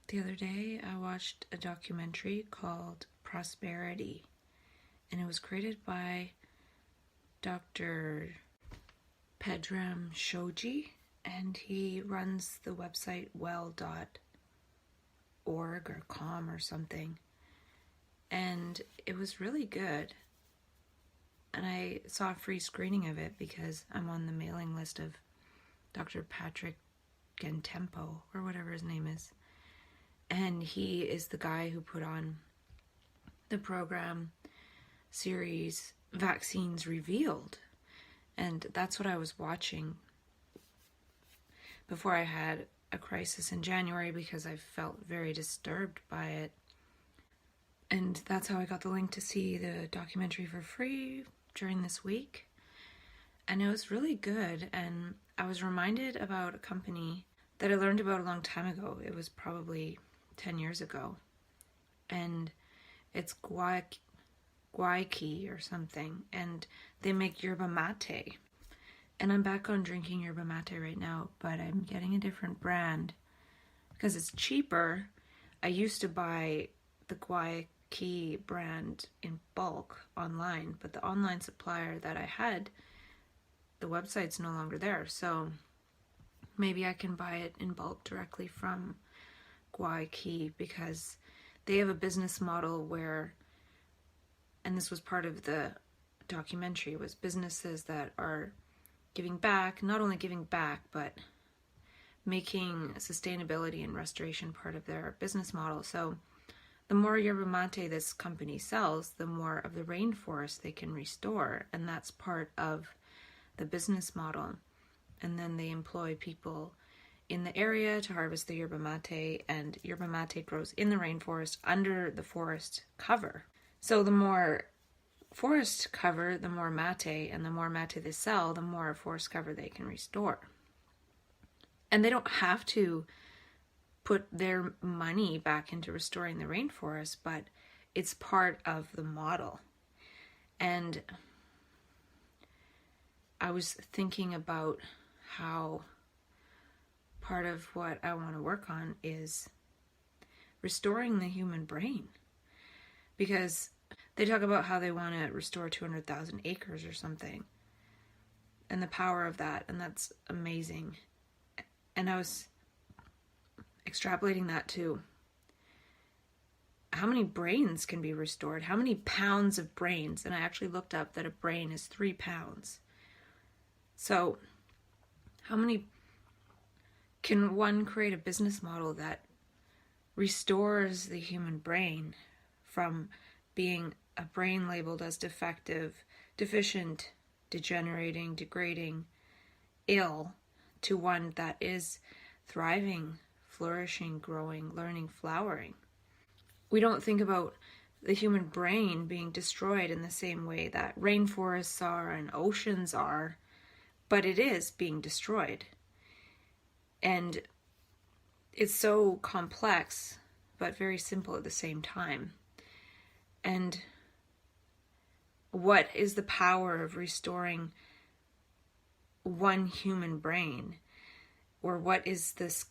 The other day, I watched a documentary called Prosperity, and it was created by Dr. Pedram Shoji, and he runs the website well.org or com or something, and it was really good. And I saw a free screening of it because I'm on the mailing list of Dr. Patrick Gentempo, or whatever his name is. And he is the guy who put on the program series Vaccines Revealed. And that's what I was watching before I had a crisis in January because I felt very disturbed by it. And that's how I got the link to see the documentary for free during this week. And it was really good. And I was reminded about a company that I learned about a long time ago. It was probably 10 years ago, and it's Echoic or something, and they make yerba mate, and I'm back on drinking yerba mate right now, but I'm getting a different brand because it's cheaper. I used to buy the Echoic brand in bulk online, but the online supplier that I had, the website's no longer there, so maybe I can buy it in bulk directly from Echoic, because they have a business model where, and this was part of the documentary, was businesses that are giving back, not only giving back, but making sustainability and restoration part of their business model. So the more yerba mate this company sells, the more of the rainforest they can restore, and that's part of the business model. And then they employ people in the area to harvest the yerba mate, and yerba mate grows in the rainforest under the forest cover. So the more forest cover, the more mate, and the more mate they sell, the more forest cover they can restore. And they don't have to put their money back into restoring the rainforest, but it's part of the model. And I was thinking about how part of what I want to work on is restoring the human brain, because they talk about how they want to restore 200,000 acres or something, and the power of that, and that's amazing. And I was extrapolating that to how many brains can be restored, how many pounds of brains, and I actually looked up that a brain is 3 pounds. So how many can one create a business model that restores the human brain from being a brain labeled as defective, deficient, degenerating, degrading, ill, to one that is thriving, flourishing, growing, learning, flowering? We don't think about the human brain being destroyed in the same way that rainforests are and oceans are, but it is being destroyed. And it's so complex, but very simple at the same time. And what is the power of restoring one human brain? Or what is this?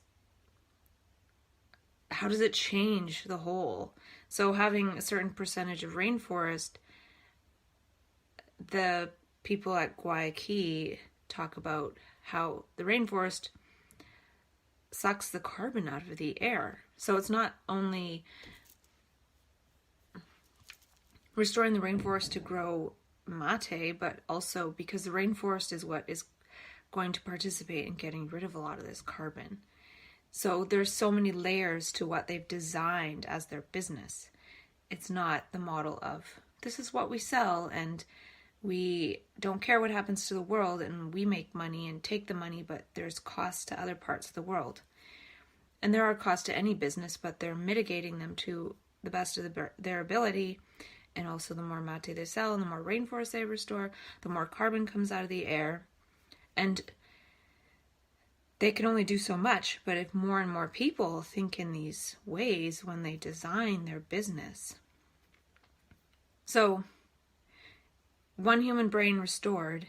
How does it change the whole? So having a certain percentage of rainforest, the people at Echoic talk about how the rainforest sucks the carbon out of the air. So it's not only restoring the rainforest to grow mate, but also because the rainforest is what is going to participate in getting rid of a lot of this carbon. So there's so many layers to what they've designed as their business. It's not the model of, this is what we sell, and we don't care what happens to the world, and we make money and take the money, but there's costs to other parts of the world. And there are costs to any business, but they're mitigating them to the best of their ability. And also the more mate they sell and the more rainforest they restore, the more carbon comes out of the air. And they can only do so much, but if more and more people think in these ways when they design their business. So one human brain restored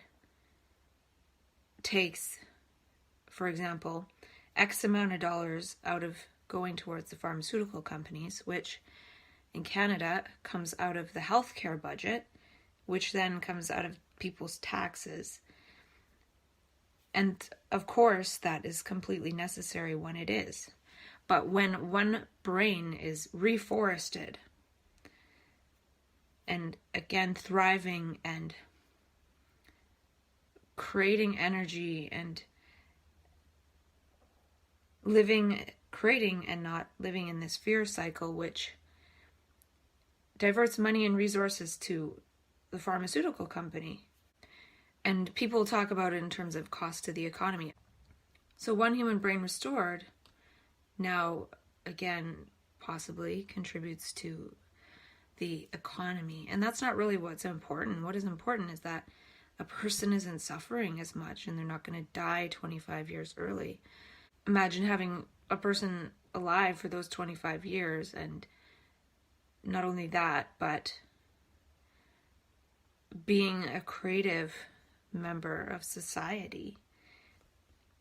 takes, for example, X amount of dollars out of going towards the pharmaceutical companies, which in Canada comes out of the healthcare budget, which then comes out of people's taxes. And of course, that is completely necessary when it is. But when one brain is reforested and again thriving and creating energy and creating and not living in this fear cycle, which diverts money and resources to the pharmaceutical company. And people talk about it in terms of cost to the economy. So one human brain restored now, again, possibly contributes to the economy. And that's not really what's important. What is important is that a person isn't suffering as much and they're not going to die 25 years early. Imagine having a person alive for those 25 years, and not only that, but being a creative member of society.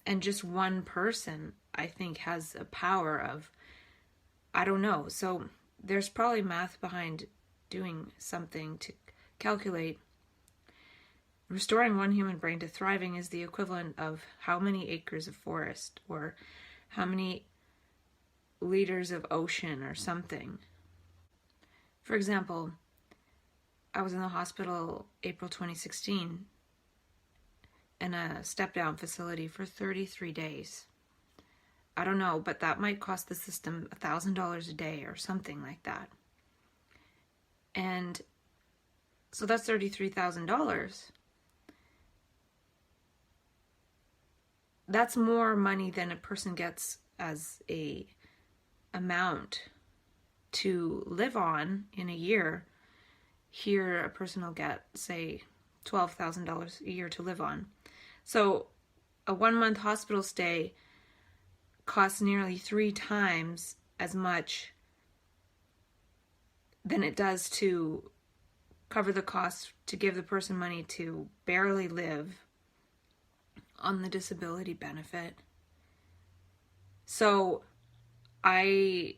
And just one person, I think, has a power of, I don't know. So there's probably math behind doing something to calculate. Restoring one human brain to thriving is the equivalent of how many acres of forest or how many liters of ocean or something. For example, I was in the hospital April 2016 in a step-down facility for 33 days. I don't know, but that might cost the system $1,000 a day or something like that. And so that's $33,000. That's more money than a person gets as a amount to live on in a year. Here, a person will get, say, $12,000 a year to live on. So a 1-month hospital stay costs nearly 3 times as much than it does to cover the cost to give the person money to barely live on the disability benefit. So I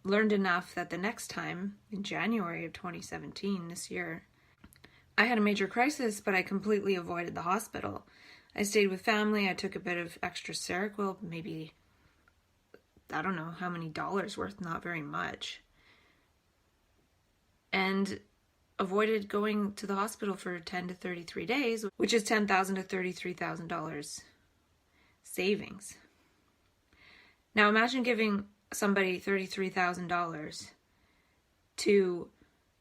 learned enough that the next time, in January of 2017, this year, I had a major crisis, but I completely avoided the hospital. I stayed with family. I took a bit of extra Seroquel, maybe, I don't know how many dollars worth, not very much. And avoided going to the hospital for 10 to 33 days, which is $10,000 to $33,000 savings. Now imagine giving somebody $33,000 to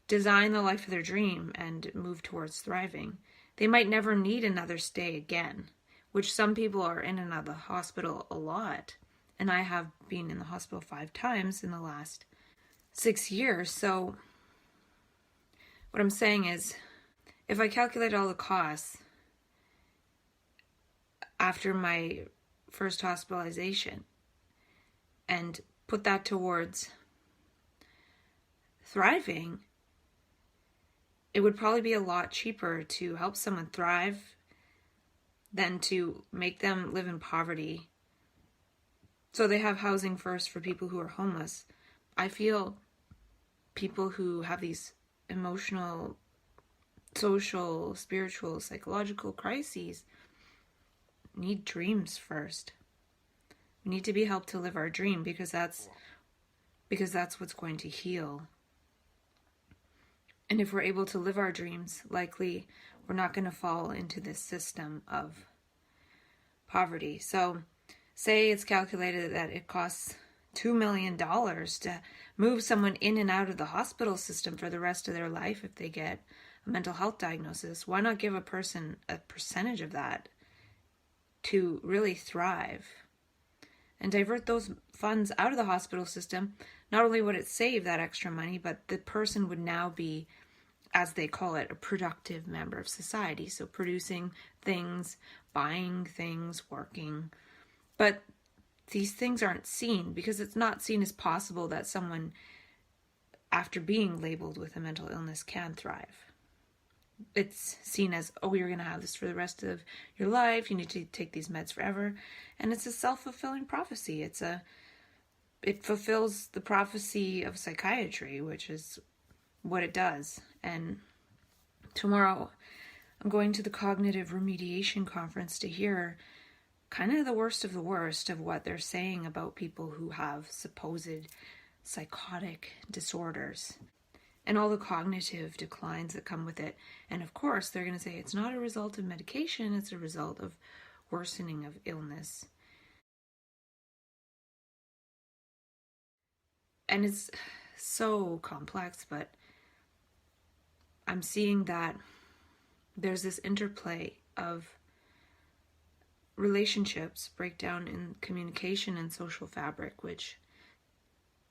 design the life of their dream and move towards thriving. They might never need another stay again, which some people are in and out of the hospital a lot. And I have been in the hospital 5 times in the last 6 years. So what I'm saying is, if I calculate all the costs after my first hospitalization and put that towards thriving, it would probably be a lot cheaper to help someone thrive than to make them live in poverty. So they have housing first for people who are homeless. I feel people who have these emotional, social, spiritual, psychological crises need dreams first. We need to be helped to live our dream because that's what's going to heal. And if we're able to live our dreams, likely we're not going to fall into this system of poverty. So say it's calculated that it costs $2 million to move someone in and out of the hospital system for the rest of their life if they get a mental health diagnosis. Why not give a person a percentage of that to really thrive and divert those funds out of the hospital system? Not only would it save that extra money, but the person would now be, as they call it, a productive member of society. So producing things, buying things, working. But these things aren't seen because it's not seen as possible that someone, after being labeled with a mental illness, can thrive. It's seen as, oh, you're going to have this for the rest of your life. You need to take these meds forever. And it's a self-fulfilling prophecy. It's a it fulfills the prophecy of psychiatry, which is what it does. And tomorrow I'm going to the cognitive remediation conference to hear kind of the worst of what they're saying about people who have supposed psychotic disorders and all the cognitive declines that come with it. And of course, they're going to say it's not a result of medication, it's a result of worsening of illness. And it's so complex, but I'm seeing that there's this interplay of relationships, breakdown in communication and social fabric, which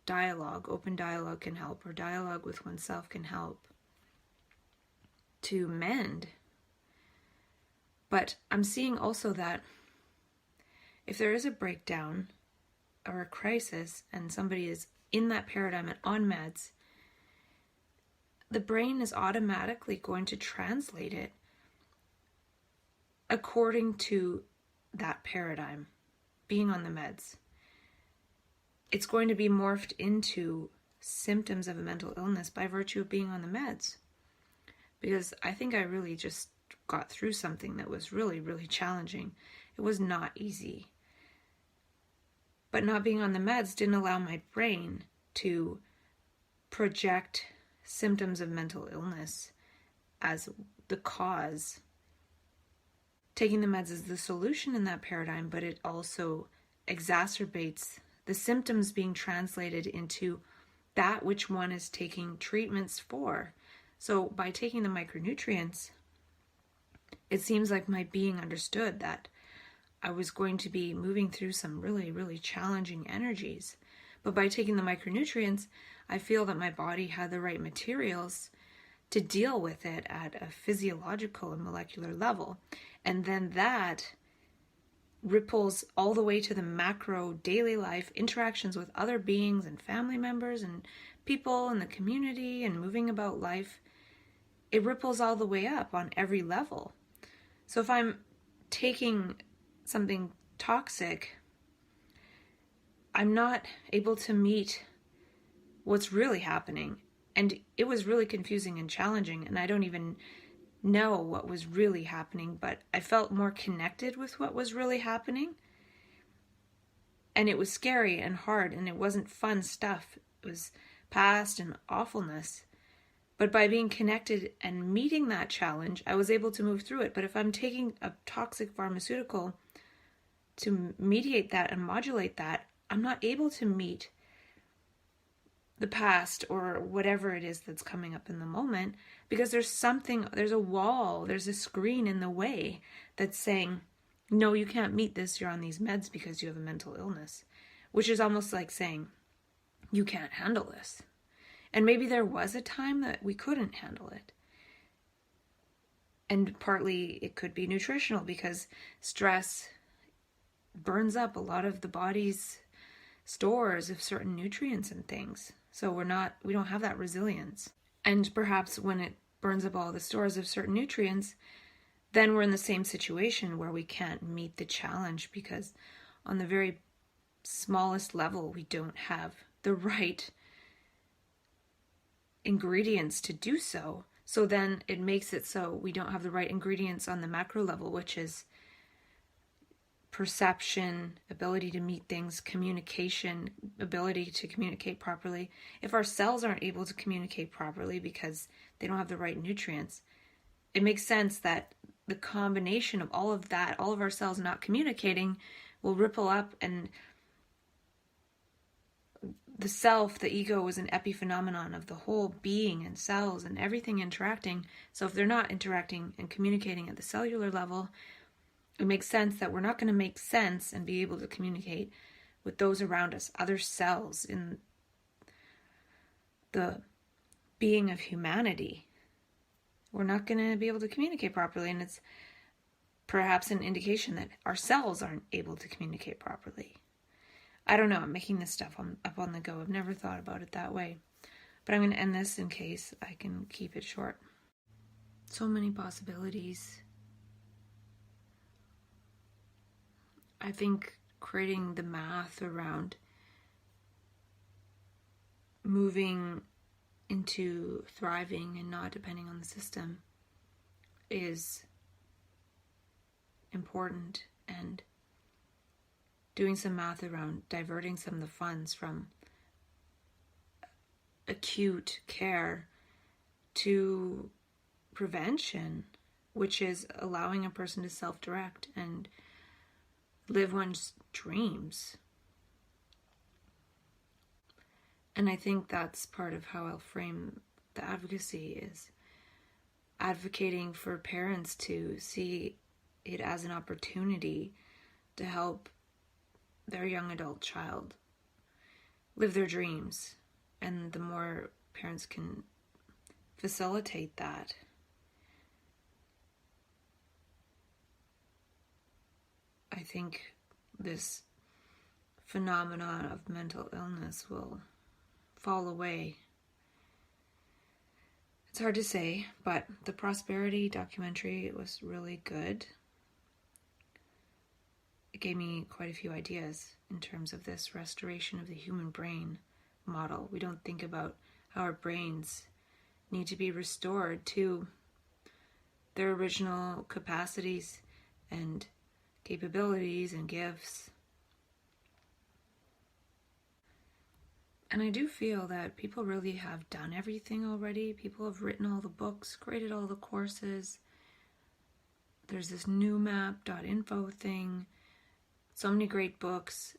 open dialogue can help, or dialogue with oneself can help to mend. But I'm seeing also that if there is a breakdown or a crisis and somebody is in that paradigm and on meds, the brain is automatically going to translate it according to that paradigm, being on the meds. It's going to be morphed into symptoms of a mental illness by virtue of being on the meds. Because I think I really just got through something that was really, really challenging. It was not easy. But not being on the meds didn't allow my brain to project symptoms of mental illness as the cause. Taking the meds is the solution in that paradigm, but it also exacerbates the symptoms being translated into that which one is taking treatments for. So by taking the micronutrients, it seems like my being understood that I was going to be moving through some really, really challenging energies. But by taking the micronutrients, I feel that my body had the right materials to deal with it at a physiological and molecular level. And then that ripples all the way to the macro daily life interactions with other beings and family members and people in the community and moving about life. It ripples all the way up on every level. So if I'm taking something toxic, I'm not able to meet what's really happening. And it was really confusing and challenging, and I don't even know what was really happening, but I felt more connected with what was really happening. And it was scary and hard, and it wasn't fun stuff. It was past and awfulness. But by being connected and meeting that challenge, I was able to move through it. But if I'm taking a toxic pharmaceutical to mediate that and modulate that, I'm not able to meet the past or whatever it is that's coming up in the moment, because there's a wall, there's a screen in the way that's saying, no, you can't meet this, you're on these meds because you have a mental illness, which is almost like saying, you can't handle this. And maybe there was a time that we couldn't handle it. And partly it could be nutritional, because stress burns up a lot of the body's stores of certain nutrients and things. So we don't have that resilience. And perhaps when it burns up all the stores of certain nutrients, then we're in the same situation where we can't meet the challenge, because on the very smallest level, we don't have the right ingredients to do so. So then it makes it so we don't have the right ingredients on the macro level, which is perception, ability to meet things, communication, ability to communicate properly. If our cells aren't able to communicate properly because they don't have the right nutrients, it makes sense that the combination of all of that, all of our cells not communicating, will ripple up, and the self, the ego, is an epiphenomenon of the whole being and cells and everything interacting. So if they're not interacting and communicating at the cellular level, it makes sense that we're not going to make sense and be able to communicate with those around us, other cells in the being of humanity. We're not going to be able to communicate properly, and it's perhaps an indication that our cells aren't able to communicate properly. I don't know, I'm making this stuff up on the go. I've never thought about it that way. But I'm going to end this in case I can keep it short. So many possibilities. I think creating the math around moving into thriving and not depending on the system is important, and doing some math around diverting some of the funds from acute care to prevention, which is allowing a person to self-direct and live one's dreams. And I think that's part of how I'll frame the advocacy, is advocating for parents to see it as an opportunity to help their young adult child live their dreams. And the more parents can facilitate that, I think this phenomenon of mental illness will fall away. It's hard to say, but the Prosperity documentary was really good. It gave me quite a few ideas in terms of this restoration of the human brain model. We don't think about how our brains need to be restored to their original capacities and capabilities and gifts. And I do feel that people really have done everything already. People have written all the books, created all the courses. There's this newmap.info thing. So many great books.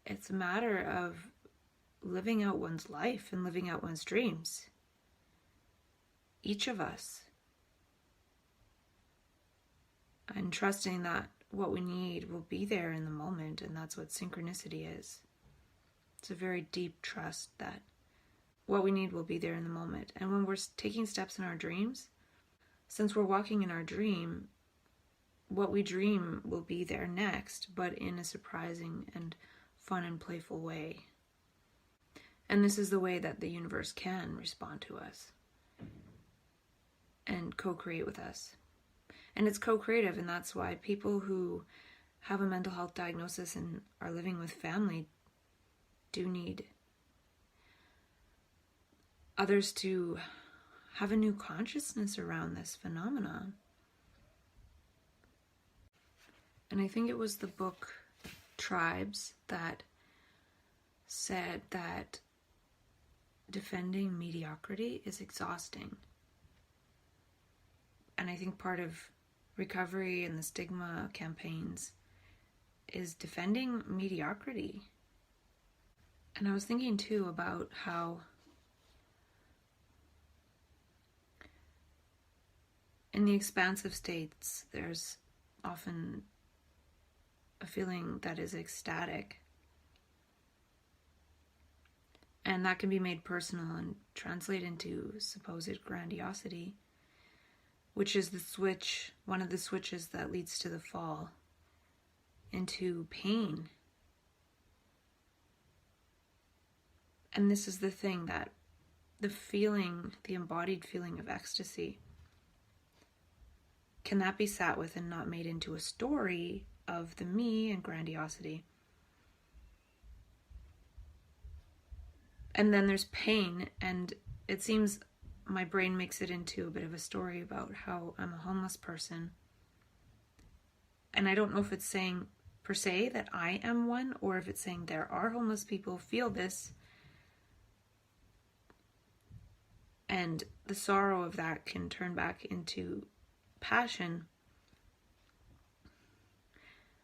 It's a matter of living out one's life and living out one's dreams. Each of us. And trusting that what we need will be there in the moment, and that's what synchronicity is. It's a very deep trust that what we need will be there in the moment. And when we're taking steps in our dreams, since we're walking in our dream, what we dream will be there next, but in a surprising and fun and playful way. And this is the way that the universe can respond to us and co-create with us. And it's co-creative, and that's why people who have a mental health diagnosis and are living with family do need others to have a new consciousness around this phenomenon. And I think it was the book Tribes that said that defending mediocrity is exhausting. And I think part of recovery and the stigma campaigns is defending mediocrity. And I was thinking too about how in the expansive states, there's often a feeling that is ecstatic. And that can be made personal and translate into supposed grandiosity, which is the switch, one of the switches that leads to the fall into pain. And this is the thing, that the feeling, the embodied feeling of ecstasy, can that be sat with and not made into a story of the me and grandiosity? And then there's pain, and it seems my brain makes it into a bit of a story about how I'm a homeless person. And I don't know if it's saying per se that I am one, or if it's saying there are homeless people who feel this. And the sorrow of that can turn back into passion.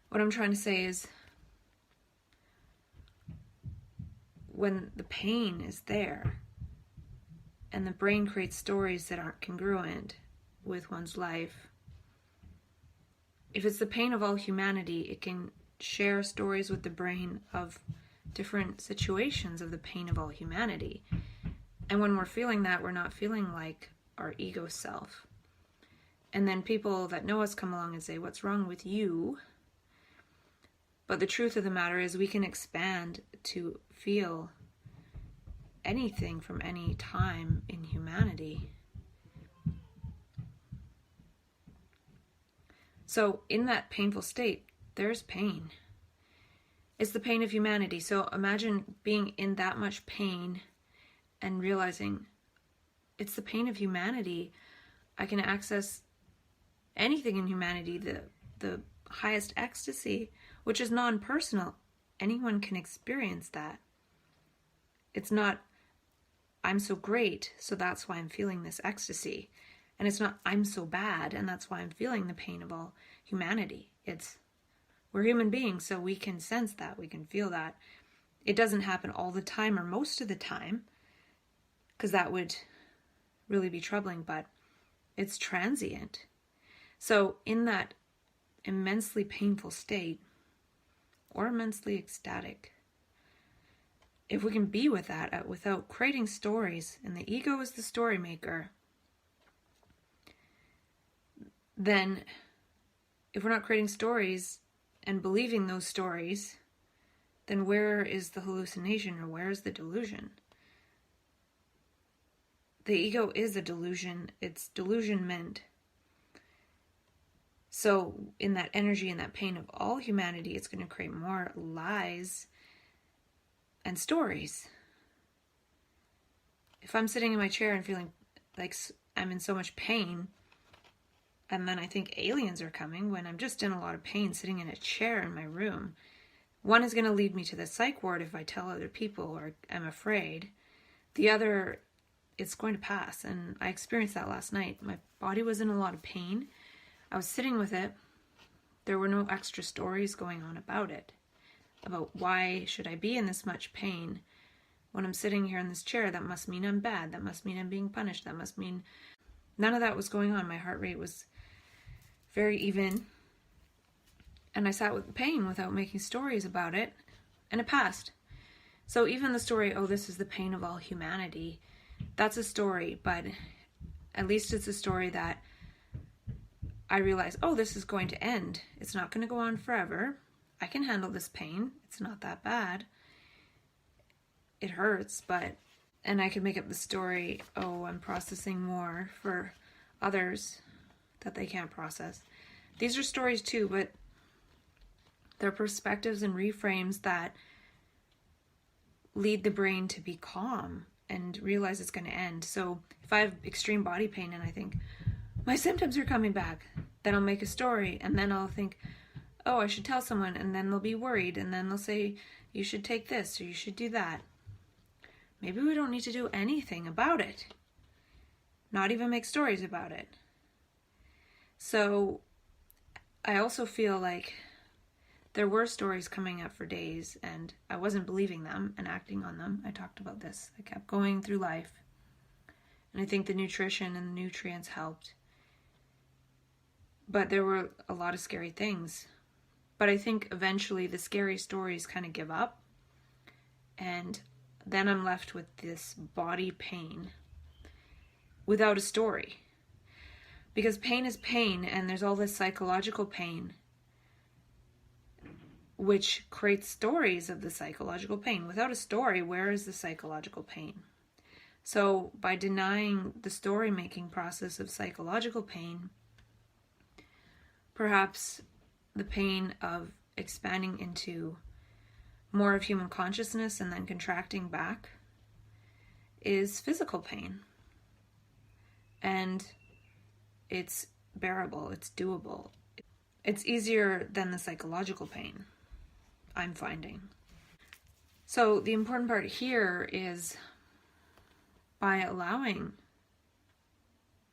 What I'm trying to say is, when the pain is there and the brain creates stories that aren't congruent with one's life, if it's the pain of all humanity, it can share stories with the brain of different situations of the pain of all humanity. And when we're feeling that, we're not feeling like our ego self. And then people that know us come along and say, "What's wrong with you?" But the truth of the matter is, we can expand to feel anything from any time in humanity. So in that painful state, there's pain. It's the pain of humanity. So imagine being in that much pain and realizing it's the pain of humanity. I can access anything in humanity, the highest ecstasy, which is non-personal. Anyone can experience that. It's not, I'm so great, so that's why I'm feeling this ecstasy. And it's not, I'm so bad, and that's why I'm feeling the pain of all humanity. It's, we're human beings, so we can sense that, we can feel that. It doesn't happen all the time or most of the time, because that would really be troubling, but it's transient. So in that immensely painful state, or immensely ecstatic, if we can be with that without creating stories, and the ego is the story maker, then if we're not creating stories and believing those stories, then where is the hallucination, or where is the delusion? The ego is a delusion. It's delusionment. So in that energy and that pain of all humanity, it's going to create more lies and stories. If I'm sitting in my chair and feeling like I'm in so much pain, and then I think aliens are coming when I'm just in a lot of pain sitting in a chair in my room, one is going to lead me to the psych ward if I tell other people or am afraid. The other, it's going to pass. And I experienced that last night. My body was in a lot of pain. I was sitting with it. There were no extra stories going on about it. About why should I be in this much pain when I'm sitting here in this chair? That must mean I'm bad. That must mean I'm being punished. That must mean... None of that was going on. My heart rate was very even. And I sat with the pain without making stories about it. And it passed. So even the story, oh, this is the pain of all humanity, that's a story. But at least it's a story that I realize, oh, this is going to end. It's not going to go on forever. I can handle this pain. It's not that bad. It hurts, but... And I could make up the story, oh, I'm processing more for others that they can't process. These are stories too, but they're perspectives and reframes that lead the brain to be calm and realize it's going to end. So if I have extreme body pain and I think, my symptoms are coming back, then I'll make a story, and then I'll think, oh, I should tell someone, and then they'll be worried, and then they'll say, you should take this, or you should do that. Maybe we don't need to do anything about it. Not even make stories about it. So I also feel like there were stories coming up for days, and I wasn't believing them and acting on them. I talked about this. I kept going through life. And I think the nutrition and the nutrients helped. But there were a lot of scary things. But I think eventually the scary stories kind of give up. And then I'm left with this body pain without a story. Because pain is pain, and there's all this psychological pain, which creates stories of the psychological pain. Without a story, where is the psychological pain? So by denying the story-making process of psychological pain, perhaps the pain of expanding into more of human consciousness and then contracting back is physical pain. And it's bearable, it's doable. It's easier than the psychological pain, I'm finding. So the important part here is by allowing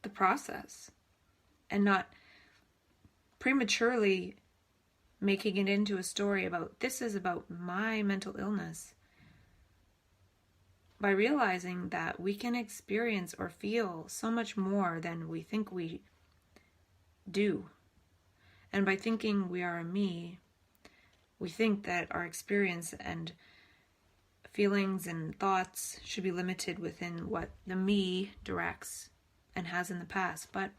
the process and not prematurely making it into a story about, this is about my mental illness. By realizing that we can experience or feel so much more than we think we do. And by thinking we are a me, we think that our experience and feelings and thoughts should be limited within what the me directs and has in the past. But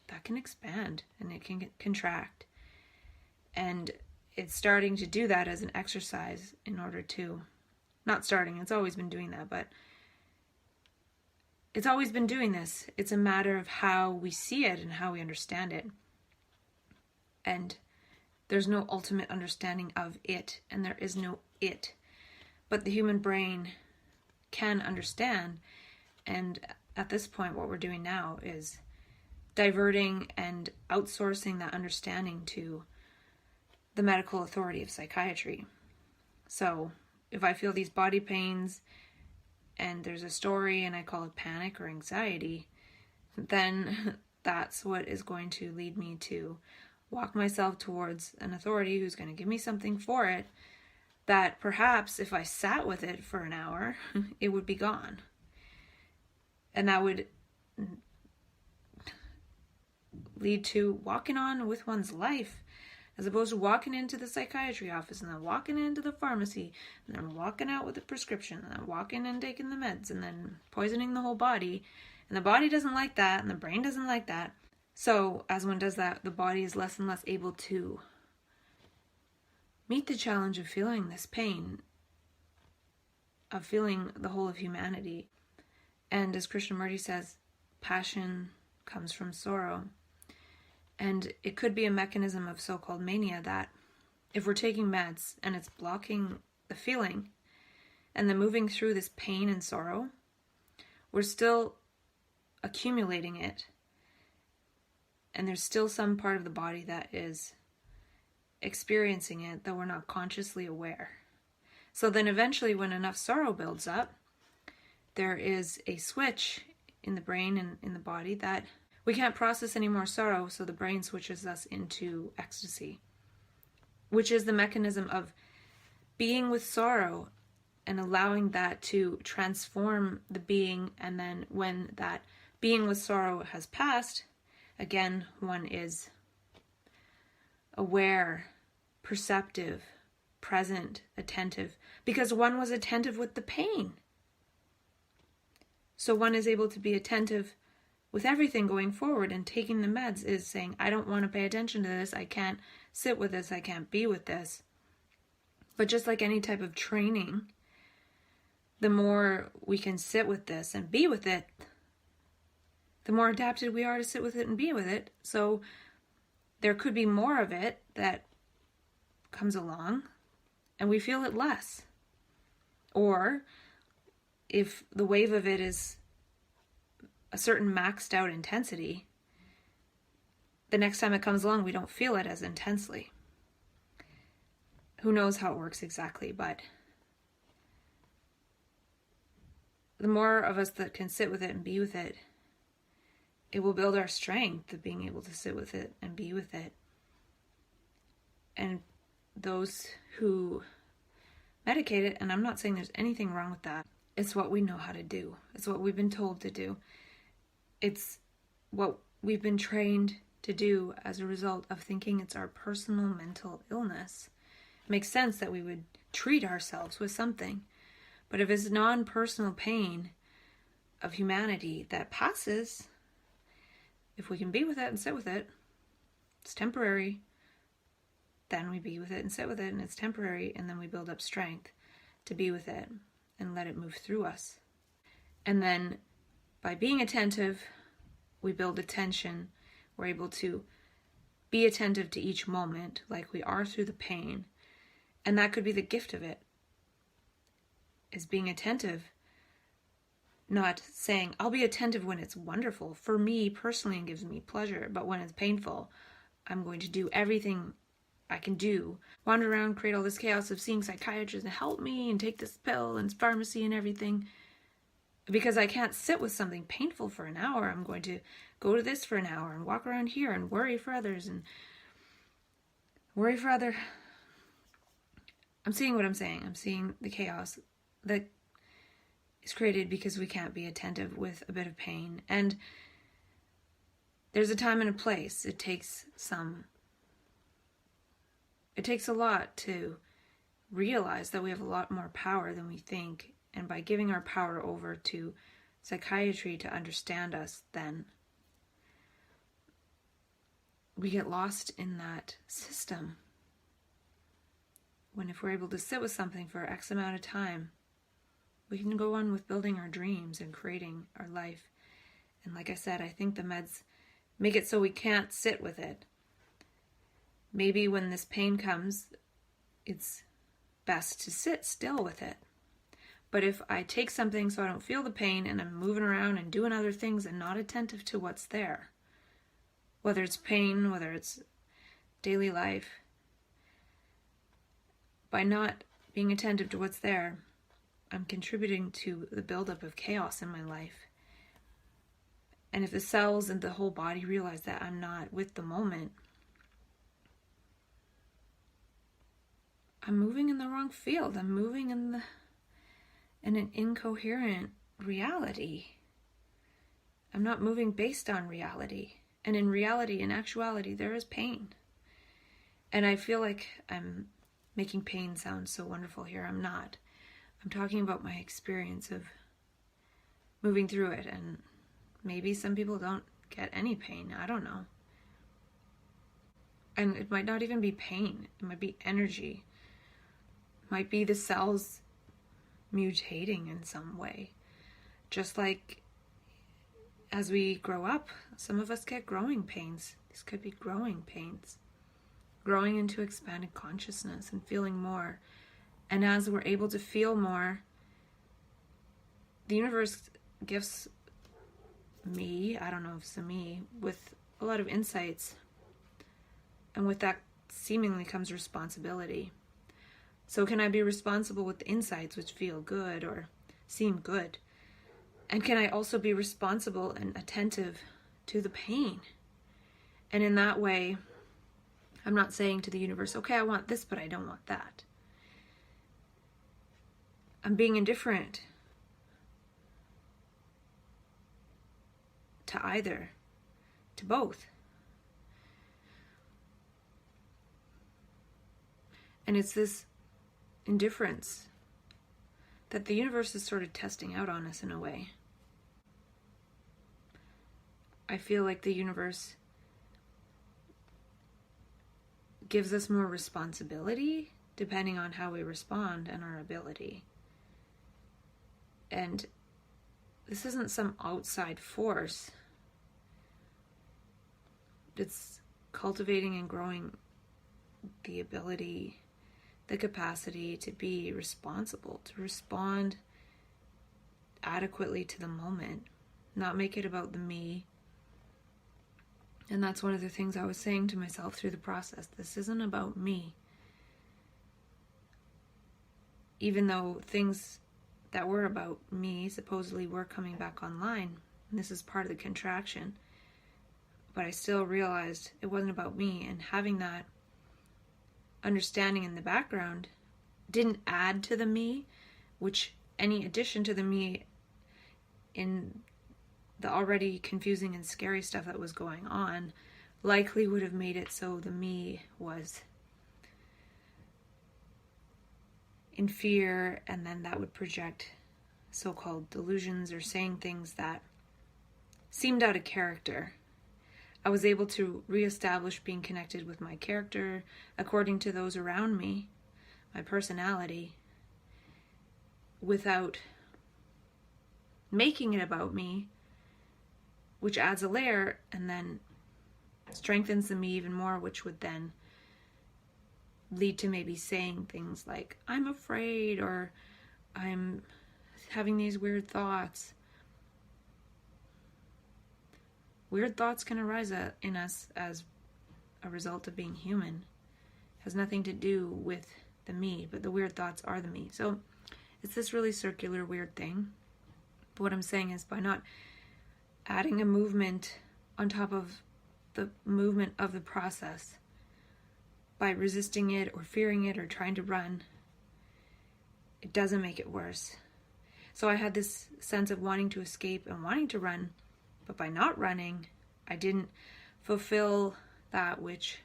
that can expand and it can contract. And it's starting to do that as an exercise in order to, not starting, it's always been doing that, but it's always been doing this. It's a matter of how we see it and how we understand it. And There's no ultimate understanding of it, and there is no it. But the human brain can understand, and at this point what we're doing now is diverting and outsourcing that understanding to the medical authority of psychiatry. So if I feel these body pains and there's a story and I call it panic or anxiety, then that's what is going to lead me to walk myself towards an authority who's going to give me something for it that perhaps if I sat with it for an hour, it would be gone. And that would lead to walking on with one's life, as opposed to walking into the psychiatry office and then walking into the pharmacy and then walking out with a prescription and then walking and taking the meds and then poisoning the whole body. And the body doesn't like that, and the brain doesn't like that. So as one does that, the body is less and less able to meet the challenge of feeling this pain, of feeling the whole of humanity. And as Krishnamurti says, passion comes from sorrow. And it could be a mechanism of so-called mania that if we're taking meds and it's blocking the feeling and then moving through this pain and sorrow, we're still accumulating it. And there's still some part of the body that is experiencing it, though we're not consciously aware. So then eventually when enough sorrow builds up, there is a switch in the brain and in the body that we can't process any more sorrow, so the brain switches us into ecstasy, which is the mechanism of being with sorrow and allowing that to transform the being. And then when that being with sorrow has passed, again, one is aware, perceptive, present, attentive, because one was attentive with the pain. So one is able to be attentive with everything going forward, and taking the meds is saying, I don't want to pay attention to this, I can't sit with this, I can't be with this. But just like any type of training, the more we can sit with this and be with it, the more adapted we are to sit with it and be with it. So there could be more of it that comes along and we feel it less. Or if the wave of it is a certain maxed out intensity, the next time it comes along, we don't feel it as intensely. Who knows how it works exactly, but the more of us that can sit with it and be with it, it will build our strength of being able to sit with it and be with it. And those who medicate it, and I'm not saying there's anything wrong with that, it's what we know how to do. It's what we've been told to do. It's what we've been trained to do as a result of thinking it's our personal mental illness. It makes sense that we would treat ourselves with something. But if it's non-personal pain of humanity that passes, if we can be with it and sit with it, it's temporary. Then we be with it and sit with it, and it's temporary, and then we build up strength to be with it and let it move through us. And then by being attentive, we build attention. We're able to be attentive to each moment like we are through the pain. And that could be the gift of it, is being attentive. Not saying, I'll be attentive when it's wonderful for me personally and gives me pleasure, but when it's painful, I'm going to do everything I can do. Wander around, create all this chaos of seeing psychiatrists and help me and take this pill and pharmacy and everything. Because I can't sit with something painful for an hour. I'm going to go to this for an hour and walk around here and worry for others and worry for other. I'm seeing what I'm saying. I'm seeing the chaos that is created because we can't be attentive with a bit of pain. And there's a time and a place. It takes a lot to realize that we have a lot more power than we think. And by giving our power over to psychiatry to understand us, then we get lost in that system. When if we're able to sit with something for X amount of time, we can go on with building our dreams and creating our life. And like I said, I think the meds make it so we can't sit with it. maybe when this pain comes, it's best to sit still with it. But if I take something so I don't feel the pain and I'm moving around and doing other things and not attentive to what's there, whether it's pain, whether it's daily life, by not being attentive to what's there, I'm contributing to the buildup of chaos in my life. And if the cells and the whole body realize that I'm not with the moment, I'm moving in the wrong field. I'm moving in an incoherent reality. I'm not moving based on reality. And in reality, in actuality, there is pain. And I feel like I'm making pain sound so wonderful here. I'm not. I'm talking about my experience of moving through it. And maybe some people don't get any pain. I don't know. And it might not even be pain. It might be energy. It might be the cells mutating in some way. Just like as we grow up, some of us get growing pains. These could be growing pains. Growing into expanded consciousness and feeling more. And as we're able to feel more, the universe gifts me, I don't know if it's a me, with a lot of insights. And with that seemingly comes responsibility. So can I be responsible with the insights which feel good or seem good? And can I also be responsible and attentive to the pain? And in that way, I'm not saying to the universe, okay, I want this, but I don't want that. I'm being indifferent to either, to both. And it's this indifference that the universe is sort of testing out on us in a way. I feel like the universe gives us more responsibility depending on how we respond and our ability. And this isn't some outside force. It's cultivating and growing the ability, the capacity to be responsible, to respond adequately to the moment, not make it about the me. And that's one of the things I was saying to myself through the process. This isn't about me. Even though things that were about me supposedly were coming back online, and this is part of the contraction, but I still realized it wasn't about me, and having that understanding in the background didn't add to the me, which any addition to the me in the already confusing and scary stuff that was going on likely would have made it so the me was in fear, and then that would project so-called delusions or saying things that seemed out of character. I was able to reestablish being connected with my character according to those around me, my personality, without making it about me, which adds a layer and then strengthens the me even more, which would then lead to maybe saying things like, I'm afraid, or I'm having these weird thoughts. Weird thoughts can arise in us as a result of being human. It has nothing to do with the me, but the weird thoughts are the me. So it's this really circular weird thing. But what I'm saying is, by not adding a movement on top of the movement of the process, by resisting it or fearing it or trying to run, it doesn't make it worse. So I had this sense of wanting to escape and wanting to run, but by not running, I didn't fulfill that which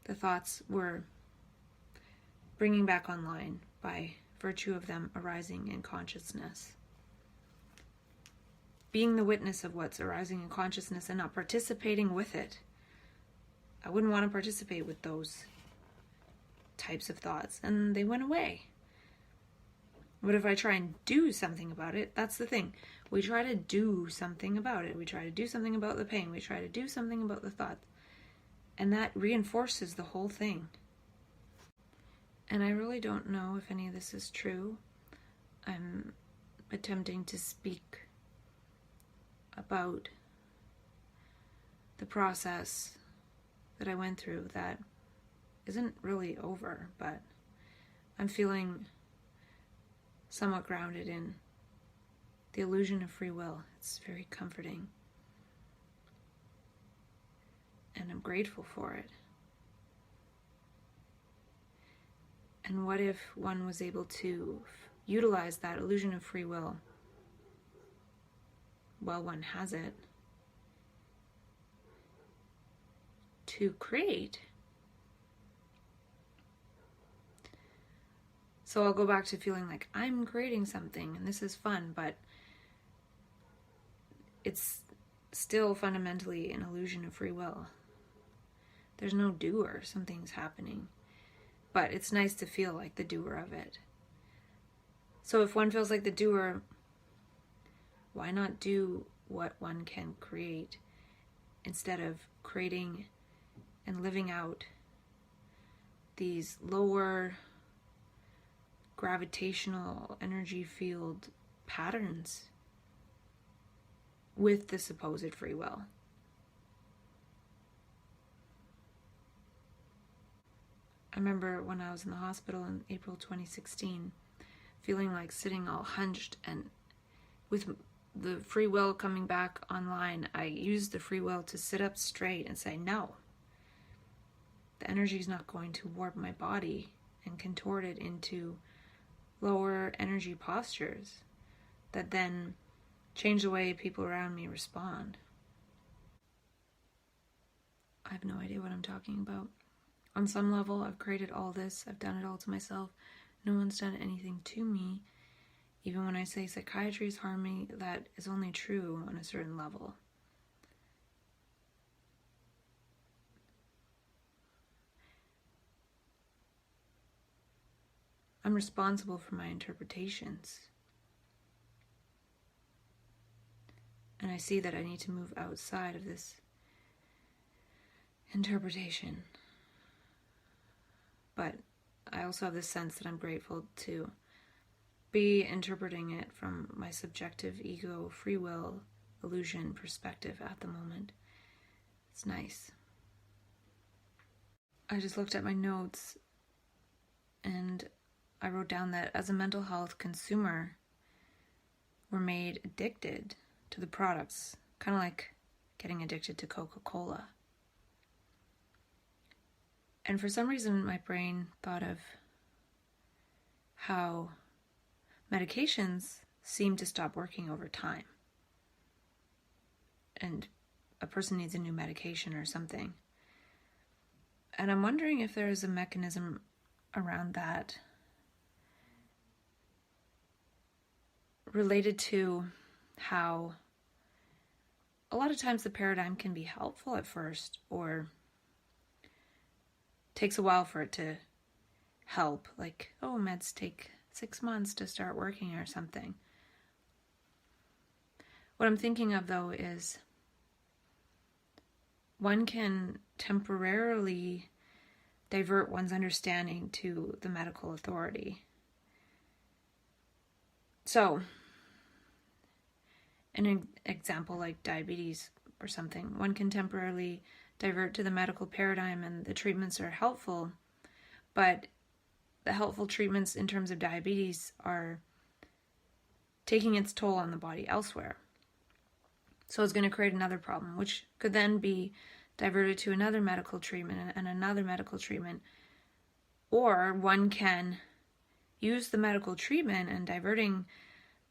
the thoughts were bringing back online by virtue of them arising in consciousness. Being the witness of what's arising in consciousness and not participating with it. I wouldn't want to participate with those types of thoughts, and they went away. But if I try and do something about it, that's the thing. We try to do something about it. We try to do something about the pain. We try to do something about the thoughts. And that reinforces the whole thing. And I really don't know if any of this is true. I'm attempting to speak about the process that I went through that isn't really over, but I'm feeling somewhat grounded in the illusion of free will. It's very comforting. And I'm grateful for it. And what if one was able to utilize that illusion of free will while one has it to create? So I'll go back to feeling like I'm creating something and this is fun, but it's still fundamentally an illusion of free will. There's no doer, something's happening. But it's nice to feel like the doer of it. So if one feels like the doer, why not do what one can create instead of creating and living out these lower gravitational energy field patterns with the supposed free will? I remember when I was in the hospital in April 2016, feeling like sitting all hunched, and with the free will coming back online, I used the free will to sit up straight and say, no, the energy is not going to warp my body and contort it into lower energy postures that then change the way people around me respond. I have no idea what I'm talking about. On some level, I've created all this. I've done it all to myself. No one's done anything to me. Even when I say psychiatry has harmed me, that is only true on a certain level. I'm responsible for my interpretations. And I see that I need to move outside of this interpretation. But I also have this sense that I'm grateful to be interpreting it from my subjective ego, free will, illusion perspective at the moment. It's nice. I just looked at my notes and I wrote down that as a mental health consumer, we're made addicted to the products, kind of like getting addicted to Coca-Cola. And for some reason, my brain thought of how medications seem to stop working over time. And a person needs a new medication or something. And I'm wondering if there is a mechanism around that related to how a lot of times the paradigm can be helpful at first, or takes a while for it to help. Like, oh, meds take 6 months to start working or something. What I'm thinking of, though, is one can temporarily divert one's understanding to the medical authority. So, an example like diabetes or something, one can temporarily divert to the medical paradigm and the treatments are helpful, but the helpful treatments in terms of diabetes are taking its toll on the body elsewhere. So it's going to create another problem, which could then be diverted to another medical treatment and another medical treatment. Or one can use the medical treatment and diverting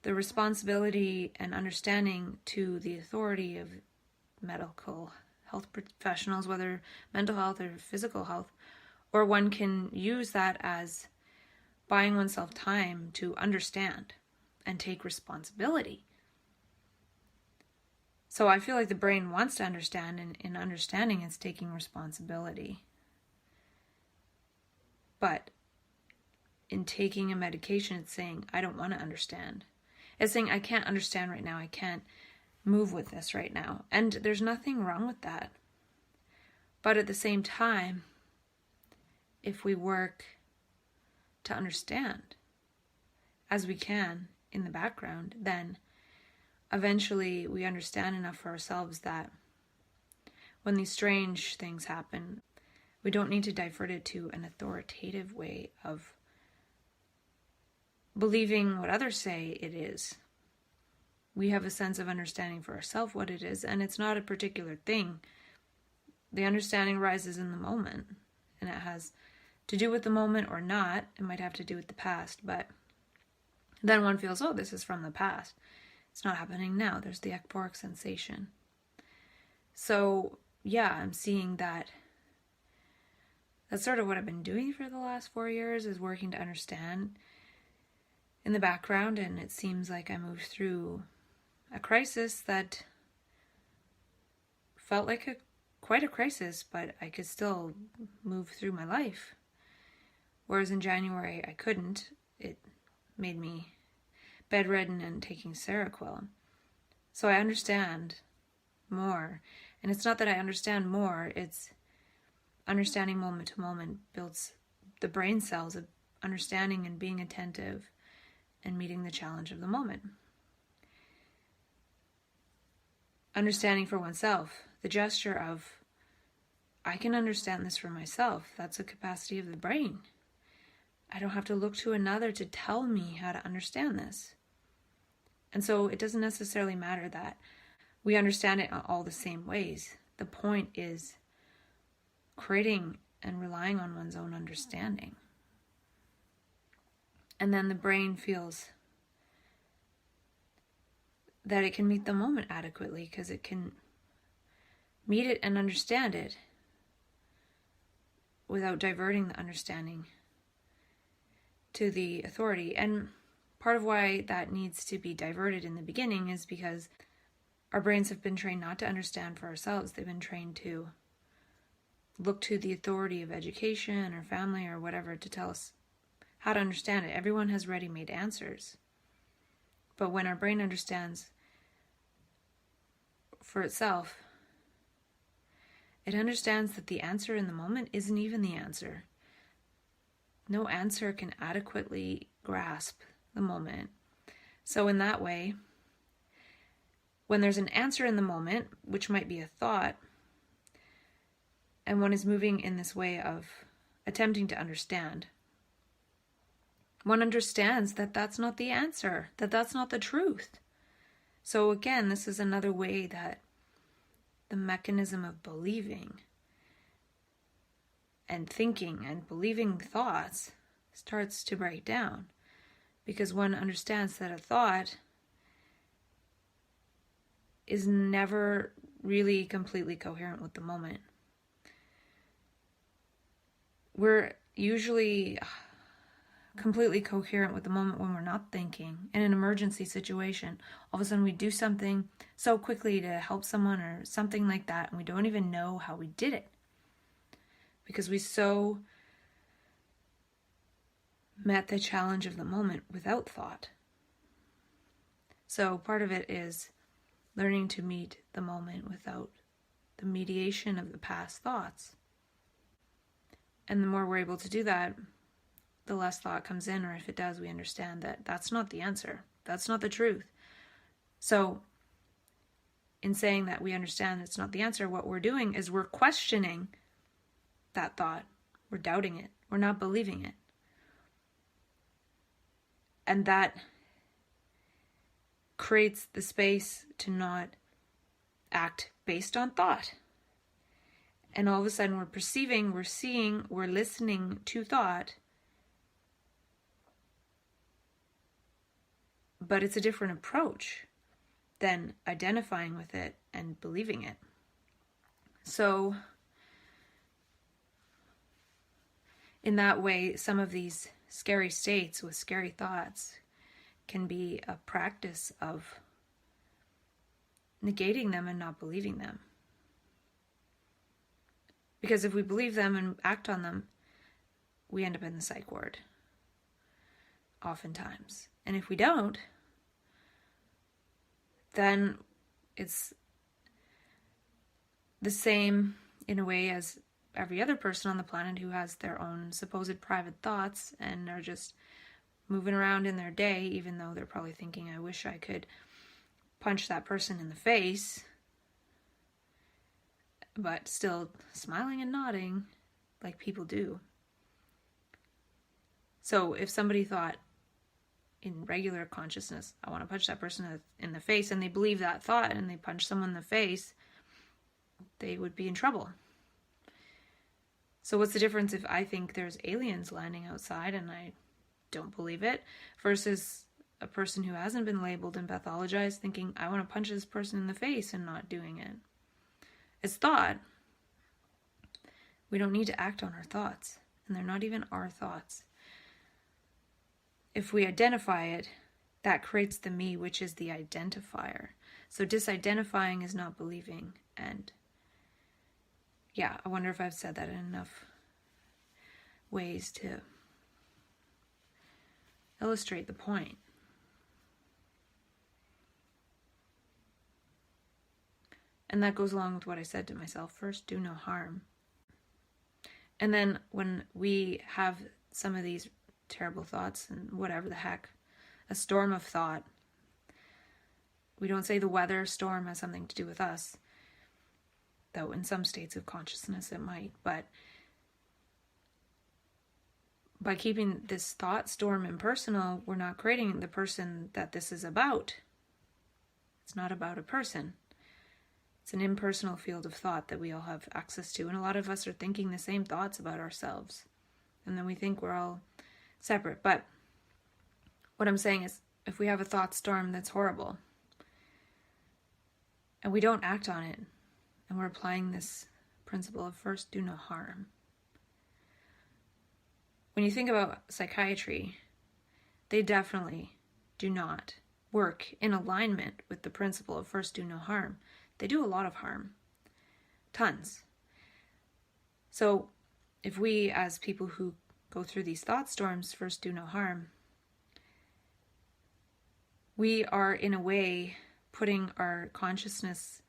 the responsibility and understanding to the authority of medical health professionals, whether mental health or physical health, or one can use that as buying oneself time to understand and take responsibility. So I feel like the brain wants to understand, and in understanding it's taking responsibility. But in taking a medication, it's saying, I don't want to understand. It's saying, I can't understand right now. I can't move with this right now. And there's nothing wrong with that. But at the same time, if we work to understand as we can in the background, then eventually we understand enough for ourselves that when these strange things happen, we don't need to divert it to an authoritative way of believing what others say it is. We have a sense of understanding for ourselves what it is, and it's not a particular thing. The understanding arises in the moment, and it has to do with the moment or not. It might have to do with the past, but then one feels, oh, this is from the past. It's not happening now. There's the ecphoric sensation. So, yeah, I'm seeing that. That's sort of what I've been doing for the last 4 years, is working to understand in the background, and it seems like I moved through a crisis that felt like quite a crisis, but I could still move through my life. Whereas in January, I couldn't. It made me bedridden and taking Seroquel. So I understand more. And it's not that I understand more, it's understanding moment to moment builds the brain cells of understanding and being attentive and meeting the challenge of the moment. Understanding for oneself, the gesture of, I can understand this for myself. That's a capacity of the brain. I don't have to look to another to tell me how to understand this. And so it doesn't necessarily matter that we understand it in all the same ways. The point is creating and relying on one's own understanding. And then the brain feels that it can meet the moment adequately because it can meet it and understand it without diverting the understanding to the authority. And part of why that needs to be diverted in the beginning is because our brains have been trained not to understand for ourselves. They've been trained to look to the authority of education or family or whatever to tell us how to understand it. Everyone has ready-made answers. But when our brain understands for itself, it understands that the answer in the moment isn't even the answer. No answer can adequately grasp the moment. So in that way, when there's an answer in the moment, which might be a thought, and one is moving in this way of attempting to understand, one understands that that's not the answer, that that's not the truth. So again, this is another way that the mechanism of believing and thinking and believing thoughts starts to break down, because one understands that a thought is never really completely coherent with the moment. We're usually completely coherent with the moment when we're not thinking. In an emergency situation, all of a sudden we do something so quickly to help someone or something like that, and we don't even know how we did it, because we so met the challenge of the moment without thought. So part of it is learning to meet the moment without the mediation of the past thoughts. And the more we're able to do that, the less thought comes in, or if it does, we understand that that's not the answer. That's not the truth. So in saying that we understand it's not the answer, what we're doing is we're questioning that thought. We're doubting it. We're not believing it. And that creates the space to not act based on thought. And all of a sudden we're perceiving, we're seeing, we're listening to thought, but it's a different approach than identifying with it and believing it. So in that way, some of these scary states with scary thoughts can be a practice of negating them and not believing them. Because if we believe them and act on them, we end up in the psych ward, oftentimes. And if we don't, then it's the same in a way as every other person on the planet who has their own supposed private thoughts and are just moving around in their day, even though they're probably thinking, I wish I could punch that person in the face, but still smiling and nodding like people do. So if somebody thought in regular consciousness, I want to punch that person in the face, and they believe that thought and they punch someone in the face, they would be in trouble. So what's the difference if I think there's aliens landing outside and I don't believe it, versus a person who hasn't been labeled and pathologized thinking, I want to punch this person in the face, and not doing it? It's thought. We don't need to act on our thoughts, and they're not even our thoughts. If we identify it, that creates the me, which is the identifier. So disidentifying is not believing. And yeah, I wonder if I've said that in enough ways to illustrate the point. And that goes along with what I said to myself. First, do no harm. And then when we have some of these terrible thoughts and whatever the heck, a storm of thought, we don't say the weather storm has something to do with us, though in some states of consciousness it might, but by keeping this thought storm impersonal, we're not creating the person that this is about. It's not about a person. It's an impersonal field of thought that we all have access to, and a lot of us are thinking the same thoughts about ourselves, and then we think we're all separate. But what I'm saying is, if we have a thought storm that's horrible, and we don't act on it, and we're applying this principle of first do no harm. When you think about psychiatry, they definitely do not work in alignment with the principle of first do no harm. They do a lot of harm. Tons. So if we, as people who go through these thought storms, first do no harm, we are in a way putting our consciousness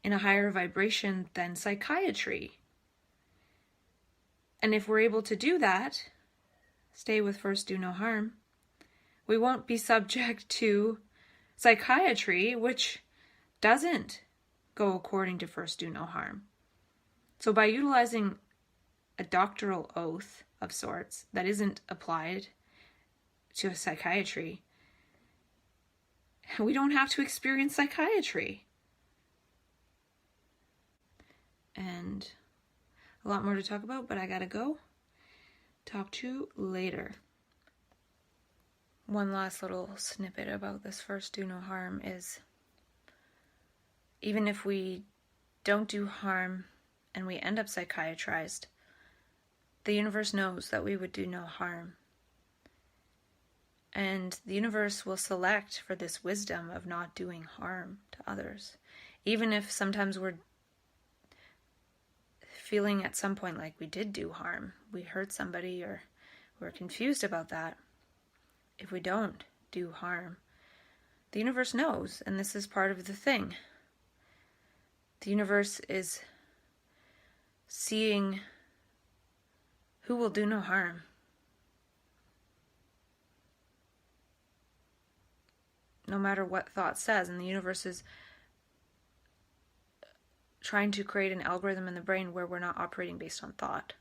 in a higher vibration than psychiatry. And if we're able to do that, stay with first do no harm, we won't be subject to psychiatry, which doesn't go according to first do no harm. So by utilizing a doctoral oath of sorts that isn't applied to a psychiatry, we don't have to experience psychiatry. And a lot more to talk about, but I gotta go. Talk to you later. One last little snippet about this first do no harm is, even if we don't do harm and we end up psychiatrized, the universe knows that we would do no harm. And the universe will select for this wisdom of not doing harm to others. Even if sometimes we're feeling at some point like we did do harm, we hurt somebody, or we're confused about that. If we don't do harm, the universe knows, and this is part of the thing. The universe is seeing who will do no harm. No matter what thought says, and the universe is trying to create an algorithm in the brain where we're not operating based on thought.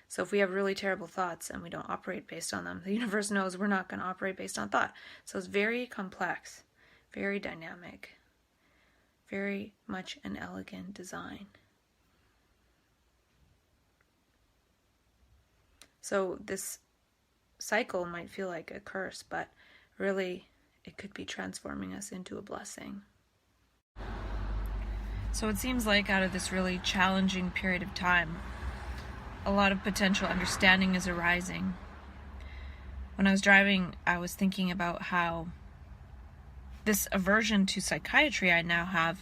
So if we have really terrible thoughts and we don't operate based on them, the universe knows we're not going to operate based on thought. So it's very complex, very dynamic, very much an elegant design. So this cycle might feel like a curse, but really it could be transforming us into a blessing. So it seems like out of this really challenging period of time, a lot of potential understanding is arising. When I was driving, I was thinking about how this aversion to psychiatry I now have,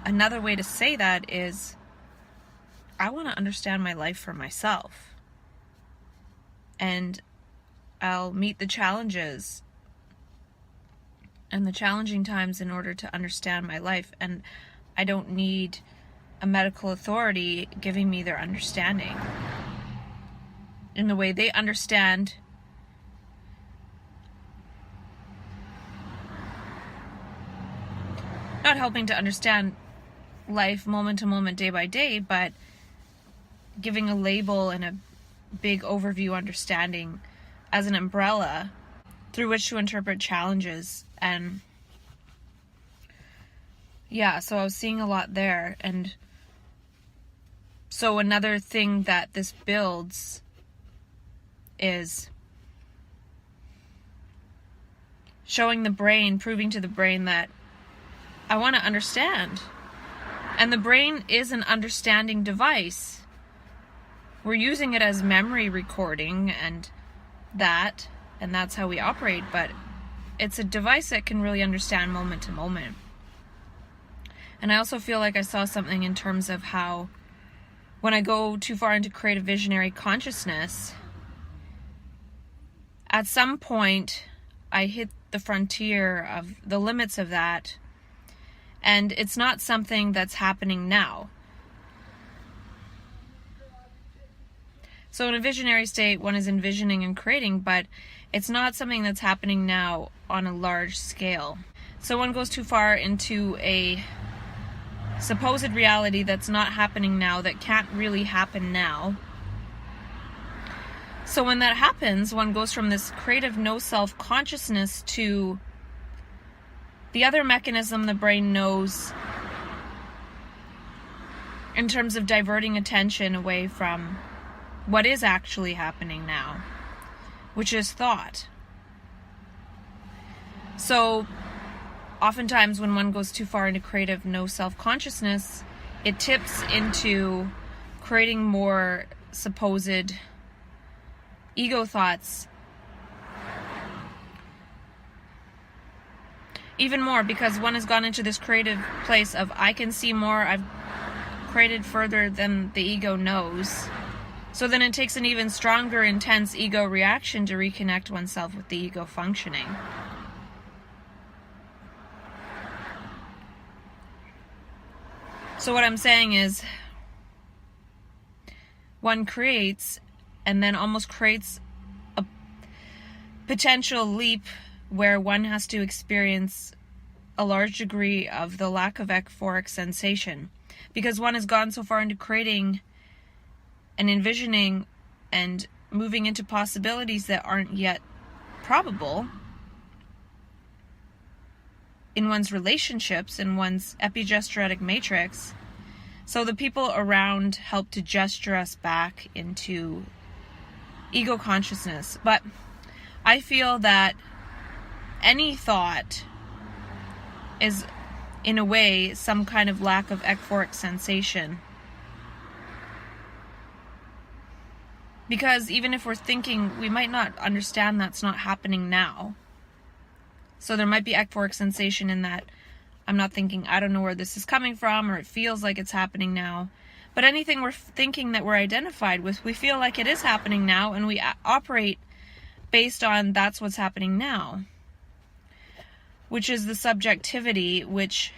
another way to say that is, I want to understand my life for myself. And I'll meet the challenges and the challenging times in order to understand my life. And I don't need a medical authority giving me their understanding in the way they understand not helping to understand life moment to moment, day by day, but giving a label and a big overview understanding as an umbrella through which to interpret challenges. And yeah, so I was seeing a lot there. And so another thing that this builds is showing the brain, proving to the brain that I want to understand. And the brain is an understanding device. We're using it as memory recording and that's how we operate, but it's a device that can really understand moment to moment. And I also feel like I saw something in terms of how when I go too far into creative visionary consciousness, at some point I hit the frontier of the limits of that, and it's not something that's happening now. So in a visionary state, one is envisioning and creating, but it's not something that's happening now on a large scale. So one goes too far into a supposed reality that's not happening now, that can't really happen now. So when that happens, one goes from this creative no self-consciousness to the other mechanism the brain knows in terms of diverting attention away from what is actually happening now, which is thought. So oftentimes when one goes too far into creative no self-consciousness, it tips into creating more supposed ego thoughts. Even more, because one has gone into this creative place of, I can see more, I've created further than the ego knows. So then it takes an even stronger, intense ego reaction to reconnect oneself with the ego functioning. So what I'm saying is, one creates and then almost creates a potential leap where one has to experience a large degree of the lack of euphoric sensation, because one has gone so far into creating and envisioning and moving into possibilities that aren't yet probable in one's relationships, in one's epigesturetic matrix. So the people around help to gesture us back into ego consciousness. But I feel that any thought is, in a way, some kind of lack of euphoric sensation. Because even if we're thinking, we might not understand that's not happening now. So there might be euphoric sensation in that I'm not thinking, I don't know where this is coming from, or it feels like it's happening now. But anything we're thinking that we're identified with, we feel like it is happening now, and we operate based on that's what's happening now. Which is the subjectivity, which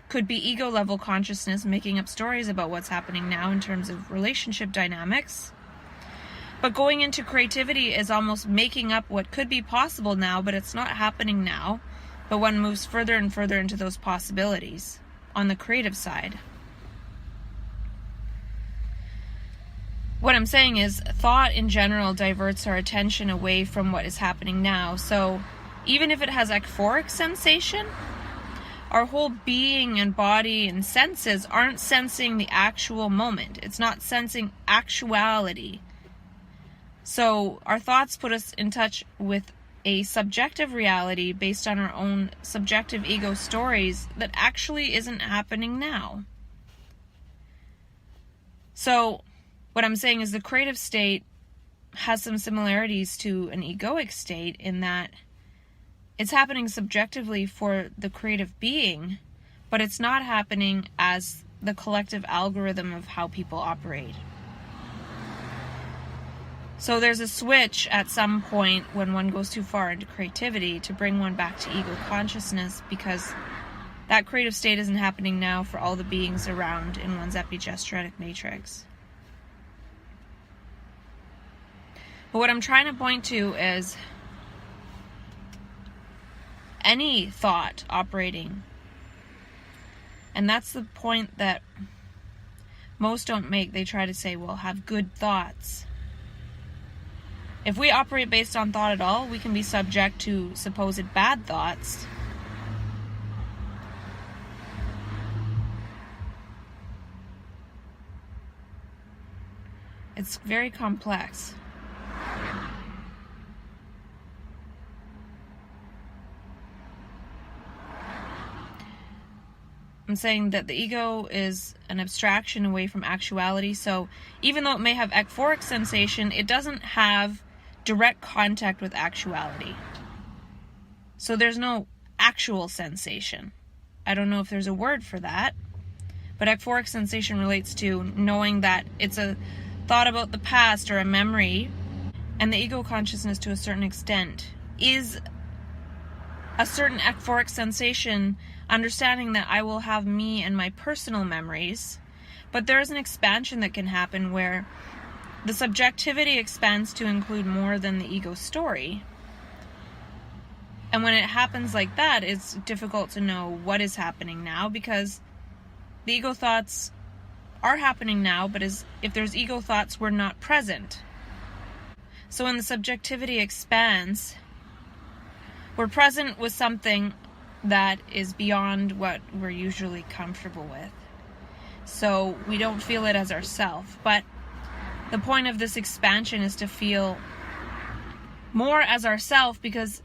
could be ego level consciousness making up stories about what's happening now in terms of relationship dynamics. But going into creativity is almost making up what could be possible now, but it's not happening now. But one moves further and further into those possibilities on the creative side. What I'm saying is, thought in general diverts our attention away from what is happening now. So even if it has euphoric sensation, our whole being and body and senses aren't sensing the actual moment. It's not sensing actuality. So our thoughts put us in touch with a subjective reality based on our own subjective ego stories that actually isn't happening now. So what I'm saying is the creative state has some similarities to an egoic state in that it's happening subjectively for the creative being, but it's not happening as the collective algorithm of how people operate. So there's a switch at some point when one goes too far into creativity to bring one back to ego consciousness, because that creative state isn't happening now for all the beings around in one's epigenetic matrix. But what I'm trying to point to is any thought operating. And that's the point that most don't make. They try to say, well, have good thoughts. If we operate based on thought at all, we can be subject to supposed bad thoughts. It's very complex. I'm saying that the ego is an abstraction away from actuality. So even though it may have euphoric sensation, it doesn't have direct contact with actuality. So there's no actual sensation. I don't know if there's a word for that, but euphoric sensation relates to knowing that it's a thought about the past or a memory, and the ego consciousness to a certain extent is a certain euphoric sensation, understanding that I will have me and my personal memories, but there is an expansion that can happen where the subjectivity expands to include more than the ego story. And when it happens like that, it's difficult to know what is happening now, because the ego thoughts are happening now, but if there's ego thoughts, we're not present. So when the subjectivity expands, we're present with something that is beyond what we're usually comfortable with. So we don't feel it as ourself. But the point of this expansion is to feel more as ourself, because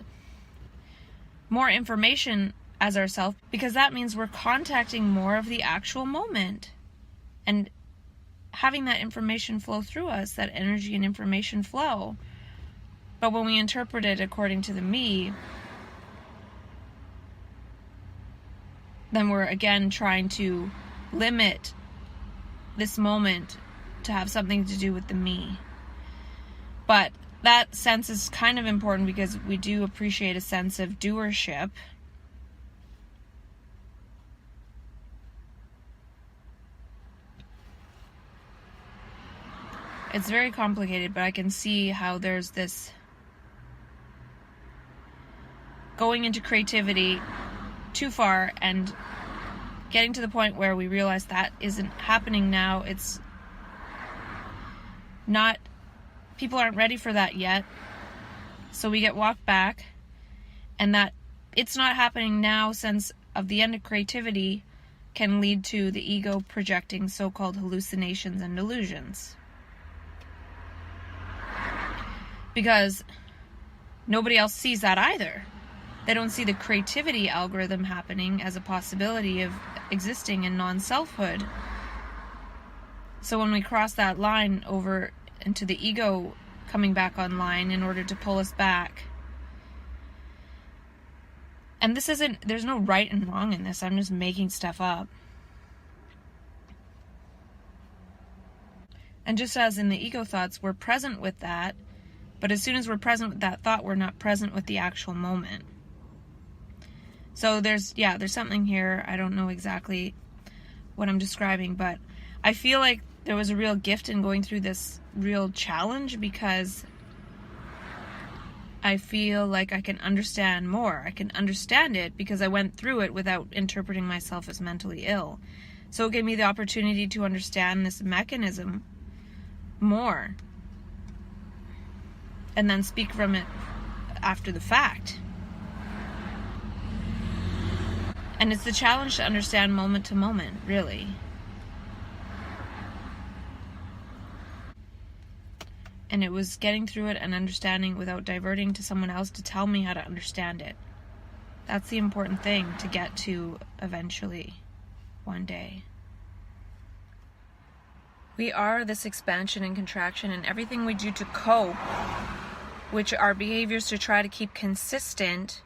more information as ourself, because that means we're contacting more of the actual moment and having that information flow through us, that energy and information flow. But when we interpret it according to the me, then we're again trying to limit this moment to have something to do with the me. But that sense is kind of important, because we do appreciate a sense of doership. It's very complicated, but I can see how there's this going into creativity too far and getting to the point where we realize that isn't happening now. It's not, people aren't ready for that yet. So we get walked back, and that it's not happening now sense of the end of creativity can lead to the ego projecting so-called hallucinations and delusions. Because nobody else sees that either. They don't see the creativity algorithm happening as a possibility of existing in non-selfhood. So when we cross that line over into the ego coming back online in order to pull us back, and there's no right and wrong in this, I'm just making stuff up. And just as in the ego thoughts, we're present with that, but as soon as we're present with that thought, we're not present with the actual moment. So there's something here. I don't know exactly what I'm describing, but I feel like there was a real gift in going through this real challenge, because I feel like I can understand more. I can understand it because I went through it without interpreting myself as mentally ill. So it gave me the opportunity to understand this mechanism more, and then speak from it after the fact. And it's the challenge to understand moment to moment, really. And it was getting through it and understanding without diverting to someone else to tell me how to understand it. That's the important thing to get to eventually, one day. We are this expansion and contraction, and everything we do to cope, which are behaviors to try to keep consistent,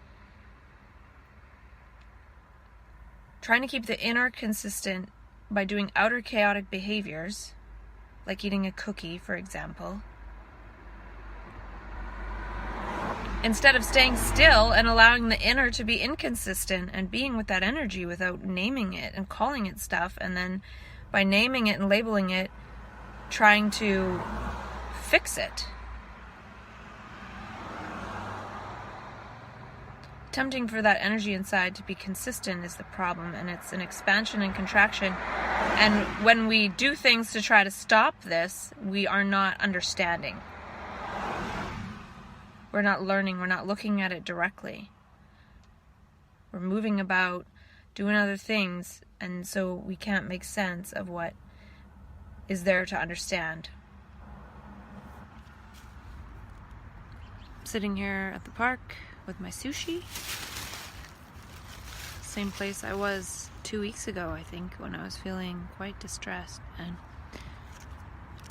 trying to keep the inner consistent by doing outer chaotic behaviors, like eating a cookie, for example, instead of staying still and allowing the inner to be inconsistent and being with that energy without naming it and calling it stuff, and then by naming it and labeling it, trying to fix it. Attempting for that energy inside to be consistent is the problem, and it's an expansion and contraction. And when we do things to try to stop this, we are not understanding. We're not learning, we're not looking at it directly. We're moving about, doing other things, and so we can't make sense of what is there to understand. Sitting here at the park with my sushi. Same place I was 2 weeks ago, I think, when I was feeling quite distressed. And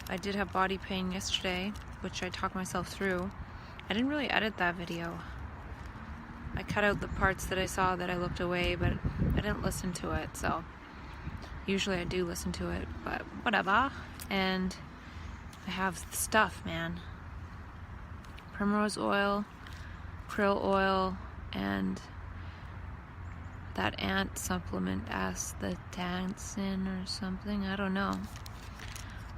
I did have body pain yesterday, which I talked myself through. I didn't really edit that video. I cut out the parts that I saw that I looked away, but I didn't listen to it, so usually I do listen to it, but whatever. And I have stuff, man. Primrose oil, krill oil, and that ant supplement, astaxanthin or something, I don't know.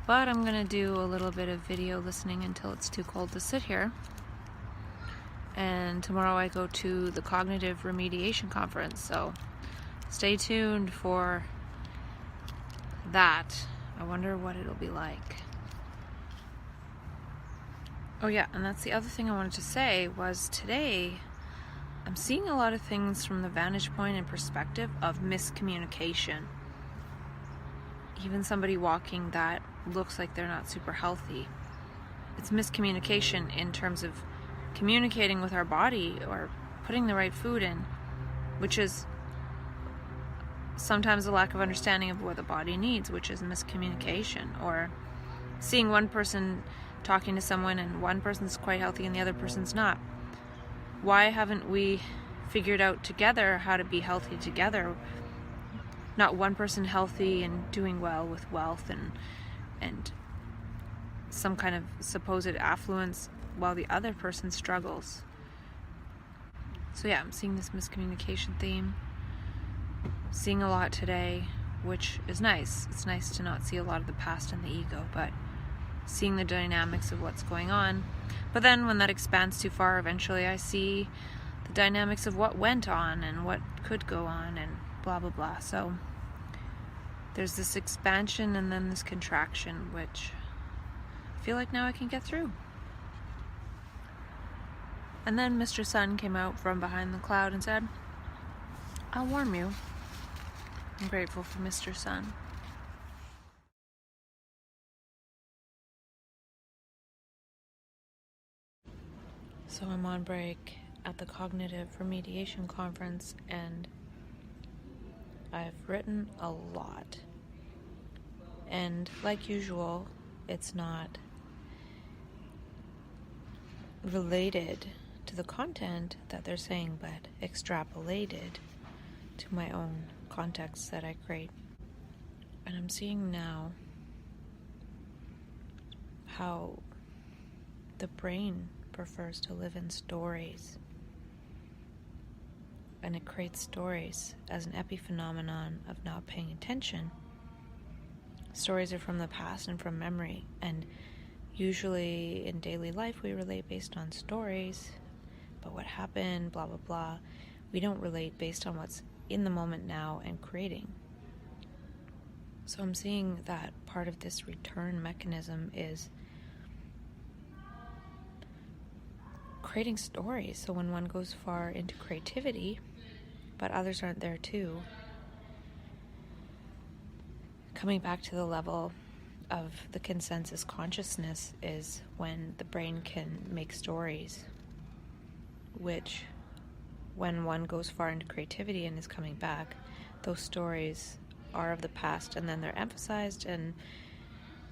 But I'm gonna do a little bit of video listening until it's too cold to sit here. And tomorrow I go to the Cognitive Remediation Conference, so stay tuned for that. I wonder what it'll be like. Oh yeah, and that's the other thing I wanted to say was today I'm seeing a lot of things from the vantage point and perspective of miscommunication. Even somebody walking that looks like they're not super healthy. It's miscommunication in terms of communicating with our body or putting the right food in, which is sometimes a lack of understanding of what the body needs, which is miscommunication. Or seeing one person talking to someone and one person's quite healthy and the other person's not. Why haven't we figured out together how to be healthy together? Not one person healthy and doing well with wealth and some kind of supposed affluence while the other person struggles. So yeah, I'm seeing this miscommunication theme. Seeing a lot today, which is nice. It's nice to not see a lot of the past and the ego, but seeing the dynamics of what's going on. But then when that expands too far, eventually I see the dynamics of what went on and what could go on and blah blah blah. So there's this expansion and then this contraction, which I feel like now I can get through. And then Mr. Sun came out from behind the cloud and said, "I'll warm you." I'm grateful for Mr. Sun. So I'm on break at the Cognitive Remediation Conference, and I've written a lot. And like usual, it's not related to the content that they're saying, but extrapolated to my own context that I create. And I'm seeing now how the brain prefers to live in stories, and it creates stories as an epiphenomenon of not paying attention. Stories are from the past and from memory, and usually in daily life we relate based on stories, but what happened, blah blah blah, we don't relate based on what's in the moment now and creating. So I'm seeing that part of this return mechanism is creating stories. So when one goes far into creativity, but others aren't there too, coming back to the level of the consensus consciousness is when the brain can make stories, which when one goes far into creativity and is coming back, those stories are of the past, and then they're emphasized and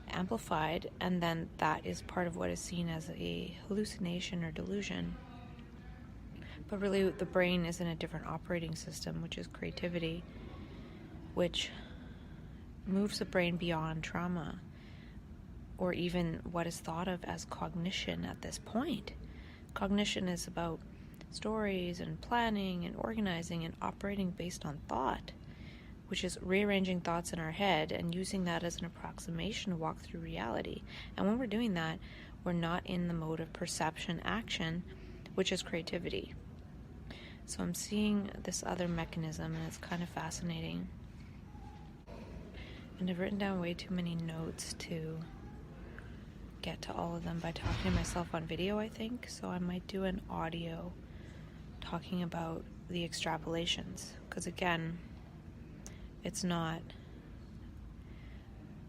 amplified, and then that is part of what is seen as a hallucination or delusion. But really the brain is in a different operating system, which is creativity, which moves the brain beyond trauma or even what is thought of as cognition at this point. Cognition is about stories and planning and organizing and operating based on thought, which is rearranging thoughts in our head and using that as an approximation to walk through reality. And when we're doing that, we're not in the mode of perception action, which is creativity. So I'm seeing this other mechanism, and it's kind of fascinating. And I've written down way too many notes to get to all of them by talking to myself on video, I think. So I might do an audio talking about the extrapolations. Because again, it's not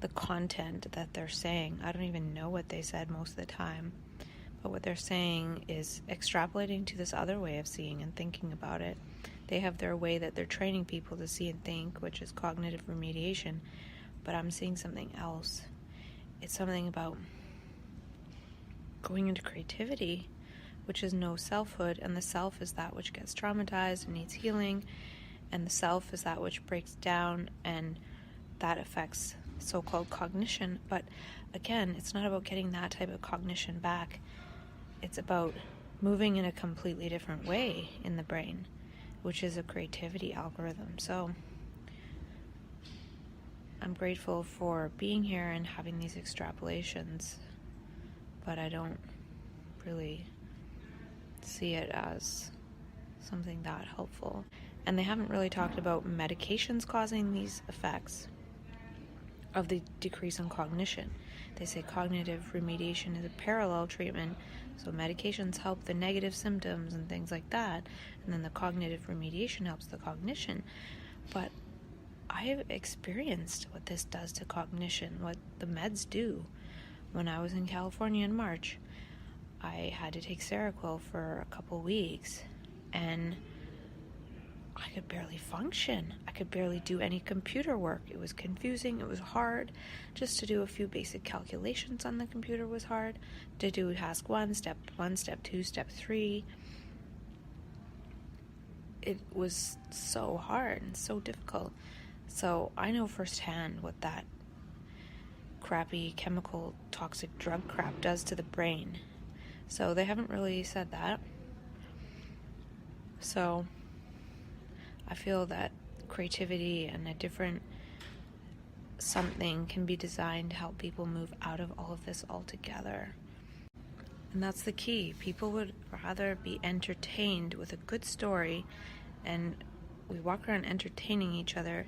the content that they're saying. I don't even know what they said most of the time. But what they're saying is extrapolating to this other way of seeing and thinking about it. They have their way that they're training people to see and think, which is cognitive remediation. But I'm seeing something else. It's something about going into creativity, which is no selfhood, and the self is that which gets traumatized and needs healing, and the self is that which breaks down, and that affects so-called cognition. But again, it's not about getting that type of cognition back. It's about moving in a completely different way in the brain, which is a creativity algorithm. So I'm grateful for being here and having these extrapolations, but I don't really see it as something that helpful. And they haven't really talked about medications causing these effects of the decrease in cognition. They say cognitive remediation is a parallel treatment, so medications help the negative symptoms and things like that, and then the cognitive remediation helps the cognition. But I've experienced what this does to cognition, what the meds do. When I was in California in March, I had to take Seroquel for a couple weeks, and I could barely function. I could barely do any computer work. It was confusing. It was hard. Just to do a few basic calculations on the computer was hard. To do task 1, step 2, step 3. It was so hard and so difficult. So I know firsthand what that crappy chemical toxic drug crap does to the brain. So they haven't really said that. So I feel that creativity and a different something can be designed to help people move out of all of this altogether. And that's the key. People would rather be entertained with a good story, and we walk around entertaining each other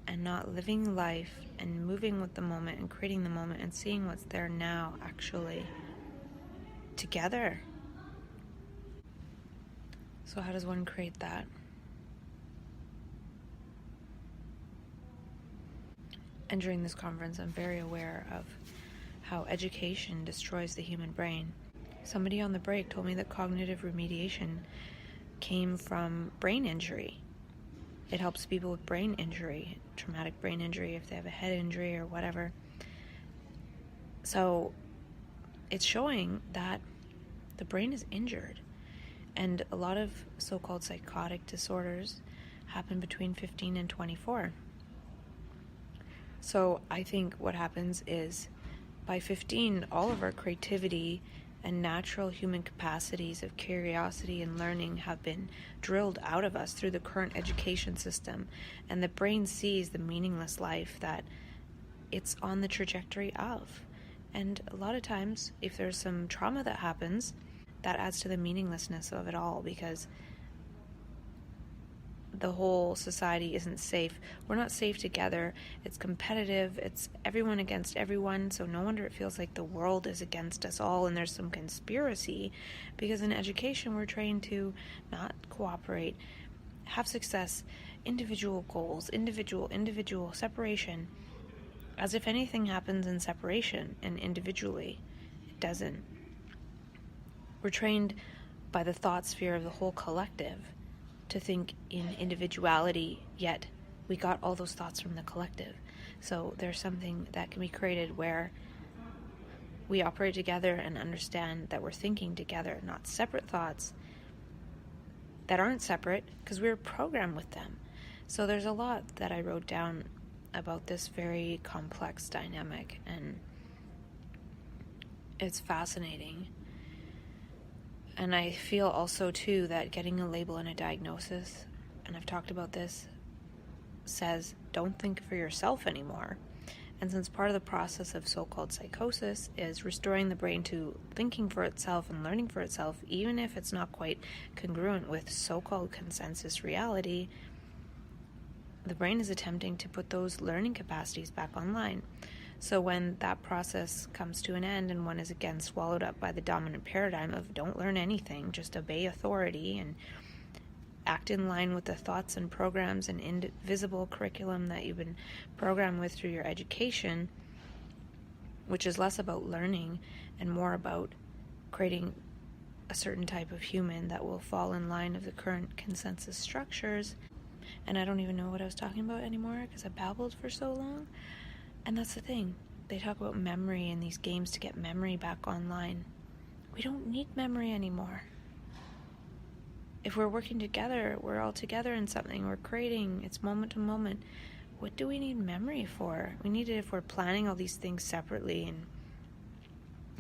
and not living life and moving with the moment and creating the moment and seeing what's there now actually together. So how does one create that? And during this conference, I'm very aware of how education destroys the human brain. Somebody on the break told me that cognitive remediation came from brain injury. It helps people with brain injury, traumatic brain injury, if they have a head injury or whatever. So it's showing that the brain is injured. And a lot of so-called psychotic disorders happen between 15 and 24. So I think what happens is by 15, all of our creativity and natural human capacities of curiosity and learning have been drilled out of us through the current education system. And the brain sees the meaningless life that it's on the trajectory of. And a lot of times, if there's some trauma that happens, that adds to the meaninglessness of it all, because the whole society isn't safe. We're not safe together. It's competitive. It's everyone against everyone. So no wonder it feels like the world is against us all and there's some conspiracy, because in education we're trained to not cooperate, have success, individual goals, individual separation, as if anything happens in separation and individually. It doesn't. We're trained by the thought sphere of the whole collective to think in individuality, yet we got all those thoughts from the collective. So there's something that can be created where we operate together and understand that we're thinking together, not separate thoughts that aren't separate, because we're programmed with them. So there's a lot that I wrote down about this very complex dynamic, and it's fascinating. And I feel also too that getting a label and a diagnosis, and I've talked about this, says don't think for yourself anymore. And since part of the process of so-called psychosis is restoring the brain to thinking for itself and learning for itself, even if it's not quite congruent with so-called consensus reality, the brain is attempting to put those learning capacities back online. So when that process comes to an end and one is again swallowed up by the dominant paradigm of don't learn anything, just obey authority and act in line with the thoughts and programs and invisible curriculum that you've been programmed with through your education, which is less about learning and more about creating a certain type of human that will fall in line of the current consensus structures. And I don't even know what I was talking about anymore because I babbled for so long. And that's the thing. They talk about memory in these games to get memory back online. We don't need memory anymore. If we're working together, we're all together in something, we're creating, it's moment to moment. What do we need memory for? We need it if we're planning all these things separately and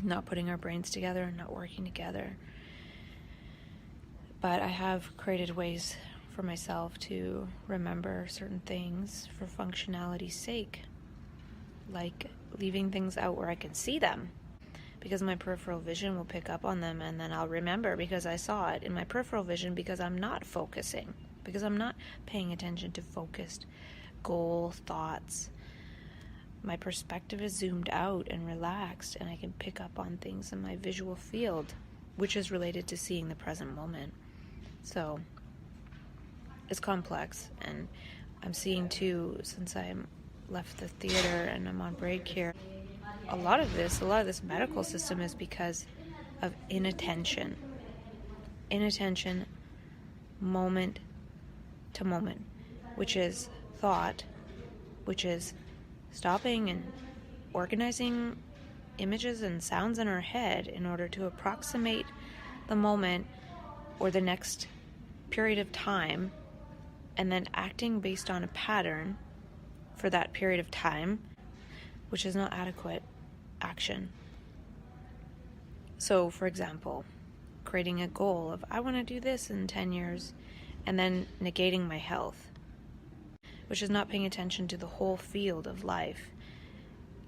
not putting our brains together and not working together. But I have created ways for myself to remember certain things for functionality's sake, like leaving things out where I can see them, because my peripheral vision will pick up on them, and then I'll remember because I saw it in my peripheral vision, because I'm not focusing, because I'm not paying attention to focused goal thoughts. My perspective is zoomed out and relaxed, and I can pick up on things in my visual field, which is related to seeing the present moment. So it's complex, and I'm seeing too, since I left the theater and I'm on break here, a lot of this medical system is because of inattention, moment to moment, which is thought, which is stopping and organizing images and sounds in our head in order to approximate the moment or the next period of time, and then acting based on a pattern for that period of time, which is not adequate action. So, for example, creating a goal of I want to do this in 10 years, and then negating my health, which is not paying attention to the whole field of life,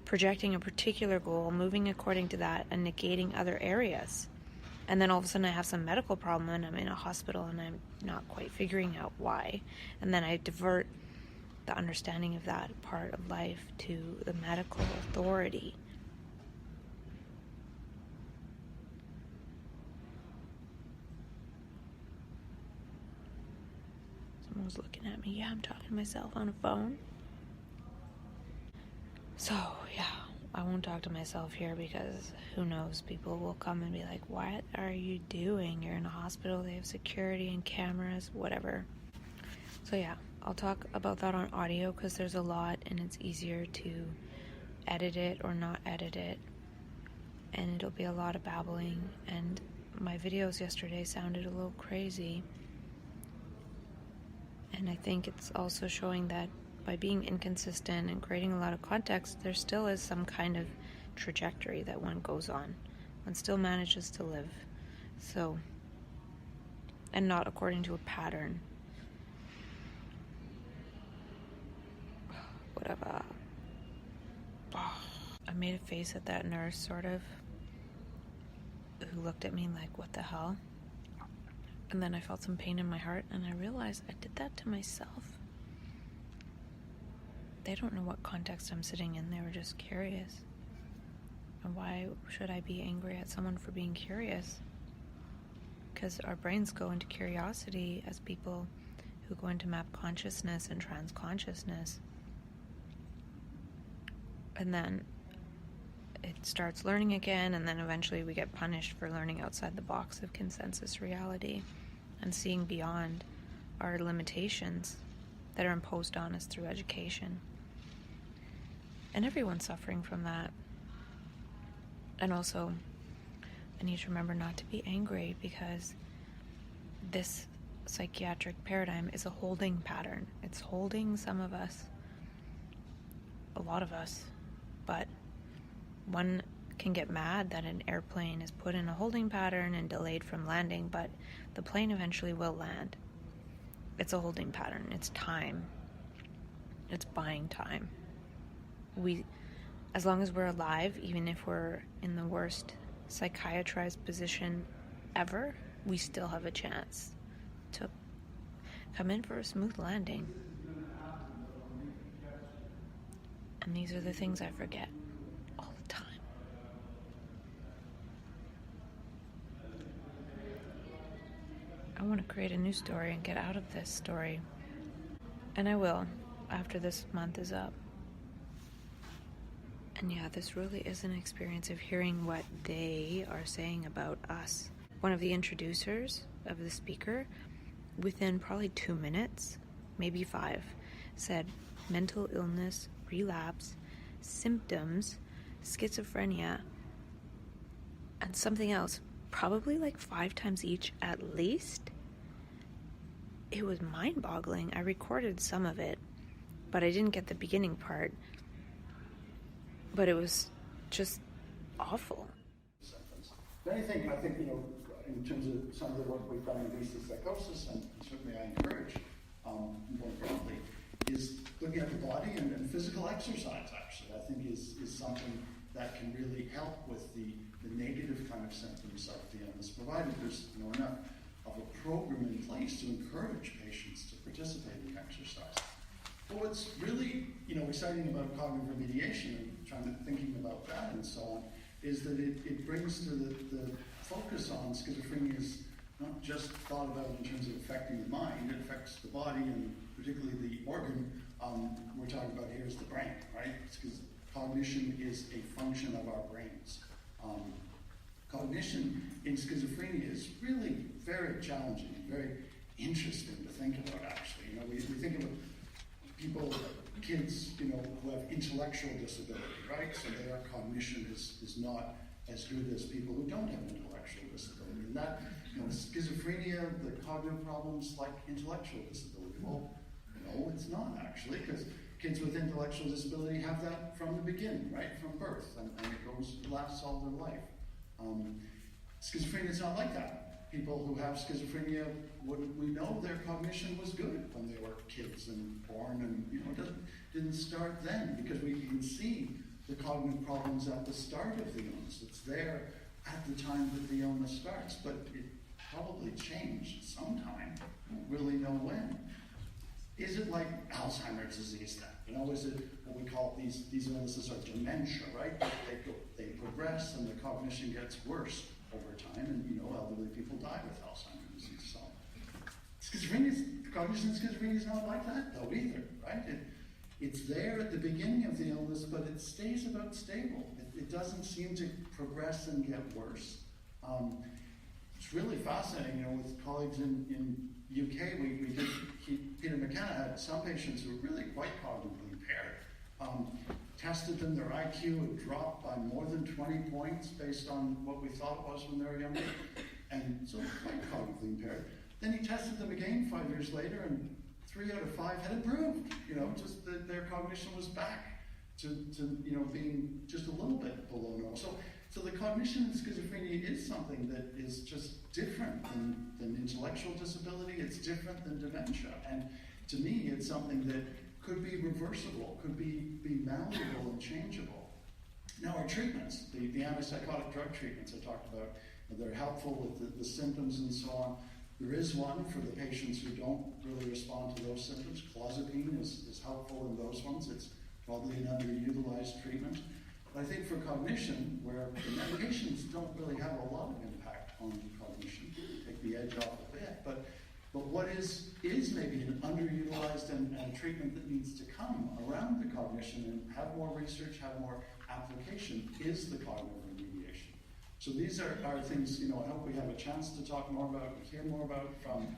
projecting a particular goal, moving according to that, and negating other areas. And then all of a sudden I have some medical problem and I'm in a hospital and I'm not quite figuring out why. And then I divert the understanding of that part of life to the medical authority. Someone was looking at me. Yeah, I'm talking to myself on a phone. So, yeah, I won't talk to myself here because who knows, people will come and be like, what are you doing? You're in a hospital, they have security and cameras, whatever. So yeah, I'll talk about that on audio because there's a lot and it's easier to edit it or not edit it. And it'll be a lot of babbling, and my videos yesterday sounded a little crazy. And I think it's also showing that by being inconsistent and creating a lot of context, there still is some kind of trajectory that one goes on. One still manages to live. So, and not according to a pattern. Whatever. I made a face at that nurse, sort of, who looked at me like, what the hell? And then I felt some pain in my heart, and I realized I did that to myself. They don't know what context I'm sitting in. They were just curious. And why should I be angry at someone for being curious? Because our brains go into curiosity as people who go into map consciousness and trans consciousness. And then it starts learning again, and then eventually we get punished for learning outside the box of consensus reality and seeing beyond our limitations that are imposed on us through education. And everyone's suffering from that. And also, I need to remember not to be angry, because this psychiatric paradigm is a holding pattern. It's holding some of us, a lot of us, but one can get mad that an airplane is put in a holding pattern and delayed from landing, but the plane eventually will land. It's a holding pattern. It's time. It's buying time. As long as we're alive, even if we're in the worst psychiatrized position ever, we still have a chance to come in for a smooth landing. And these are the things I forget all the time. I want to create a new story and get out of this story. And I will, after this month is up. And yeah, this really is an experience of hearing what they are saying about us. One of the introducers of the speaker, within probably 2 minutes, maybe 5, said mental illness, relapse, symptoms, schizophrenia, and something else, probably like 5 times each at least. It was mind-boggling. I recorded some of it, but I didn't get the beginning part. But it was just awful. I think, in terms of some of the work we've done in basic psychosis, and certainly I encourage more broadly, is looking at the body and physical exercise, actually, I think is something that can really help with the negative kind of symptoms of the illness, provided there's enough of a program in place to encourage patients to participate in exercise. But what's really exciting about cognitive remediation and thinking about that and so on is that it brings to the focus on schizophrenia is not just thought about in terms of affecting the mind, it affects the body and particularly the organ we're talking about here is the brain, right? Because cognition is a function of our brains. Cognition in schizophrenia is really very challenging and very interesting to think about, actually. We think of people, kids, who have intellectual disability, right? So their cognition is not as good as people who don't have intellectual disability. And that, schizophrenia, the cognitive problems like intellectual disability. Well, no, it's not actually, because kids with intellectual disability have that from the beginning, right? From birth, and it lasts all their life. Schizophrenia is not like that. People who have schizophrenia, we know their cognition was good when they were kids and born, and didn't start then, because we can see the cognitive problems at the start of the illness. It's there at the time that the illness starts, but it probably changed sometime. We don't really know when. Is it like Alzheimer's disease then? Is it what we call these illnesses are dementia, right? They progress and the cognition gets worse over time, and elderly people die with Alzheimer's disease. So cognition in schizophrenia is not like that though either, right? It's there at the beginning of the illness, but it stays about stable. It doesn't seem to progress and get worse. It's really fascinating, with colleagues in UK, Peter McKenna had some patients who were really quite cognitively impaired. Tested them, their IQ had dropped by more than 20 points based on what we thought it was when they were younger, and so quite cognitively impaired. Then he tested them again 5 years later, and 3 out of 5 had improved. Just that their cognition was back to being just a little bit below normal. So the cognition in schizophrenia is something that is just different than intellectual disability. It's different than dementia. And to me, it's something that could be reversible, could be malleable and changeable. Now our treatments, the antipsychotic drug treatments I talked about, they're helpful with the symptoms and so on. There is one for the patients who don't really respond to those symptoms. Clozapine is helpful in those ones. It's probably an underutilized treatment. But I think for cognition, where the medications don't really have a lot of impact on cognition, take the edge off a bit, but what is maybe an underutilized and a treatment that needs to come around the cognition and have more research, have more application, is the cognitive remediation. So these are things, I hope we have a chance to talk more about, hear more about from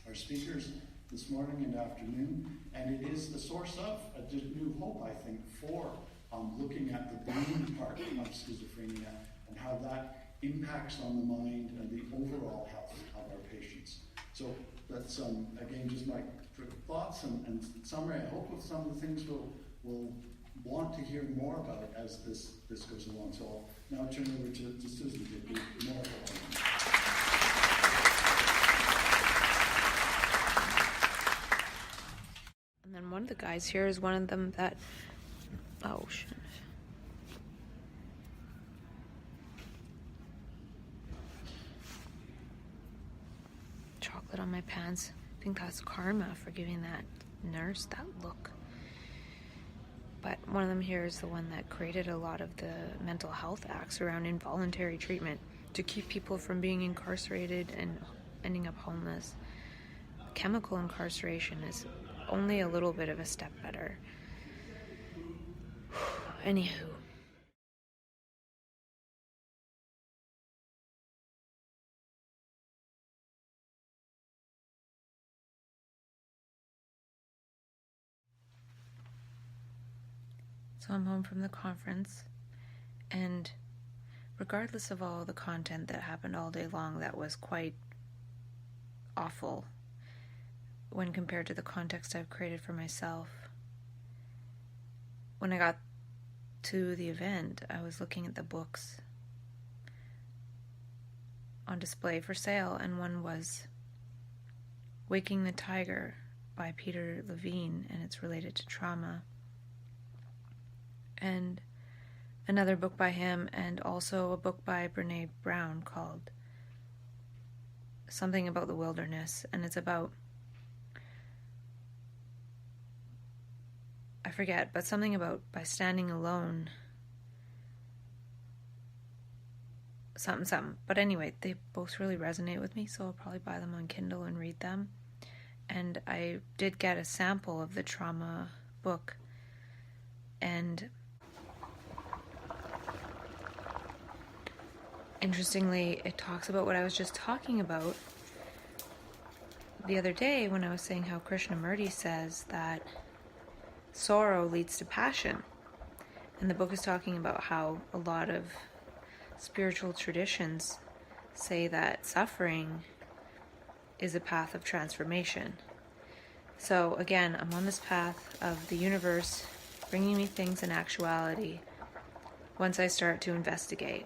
our speakers this morning and afternoon. And it is the source of a new hope, I think, for looking at the brain part of schizophrenia and how that impacts on the mind and the overall health of our patients. So that's, again, just my thoughts and summary. I hope with some of the things we'll want to hear more about it as this goes along. So I'll now turn it over to Susan to be more about it. And then one of the guys here is one of them that, oh shit. Chocolate on my pants. I think that's karma for giving that nurse that look. But one of them here is the one that created a lot of the mental health acts around involuntary treatment to keep people from being incarcerated and ending up homeless. Chemical incarceration is only a little bit of a step better. Anywho. So I'm home from the conference, and regardless of all the content that happened all day long that was quite awful when compared to the context I've created for myself, when I got to the event, I was looking at the books on display for sale, and one was Waking the Tiger by Peter Levine, and it's related to trauma. And another book by him, and also a book by Brene Brown called Something About the Wilderness, and it's about, I forget, but something about by standing alone, something. But anyway, they both really resonate with me, so I'll probably buy them on Kindle and read them. And I did get a sample of the trauma book, and interestingly, it talks about what I was just talking about the other day when I was saying how Krishnamurti says that sorrow leads to passion. And the book is talking about how a lot of spiritual traditions say that suffering is a path of transformation. So again, I'm on this path of the universe bringing me things in actuality once I start to investigate.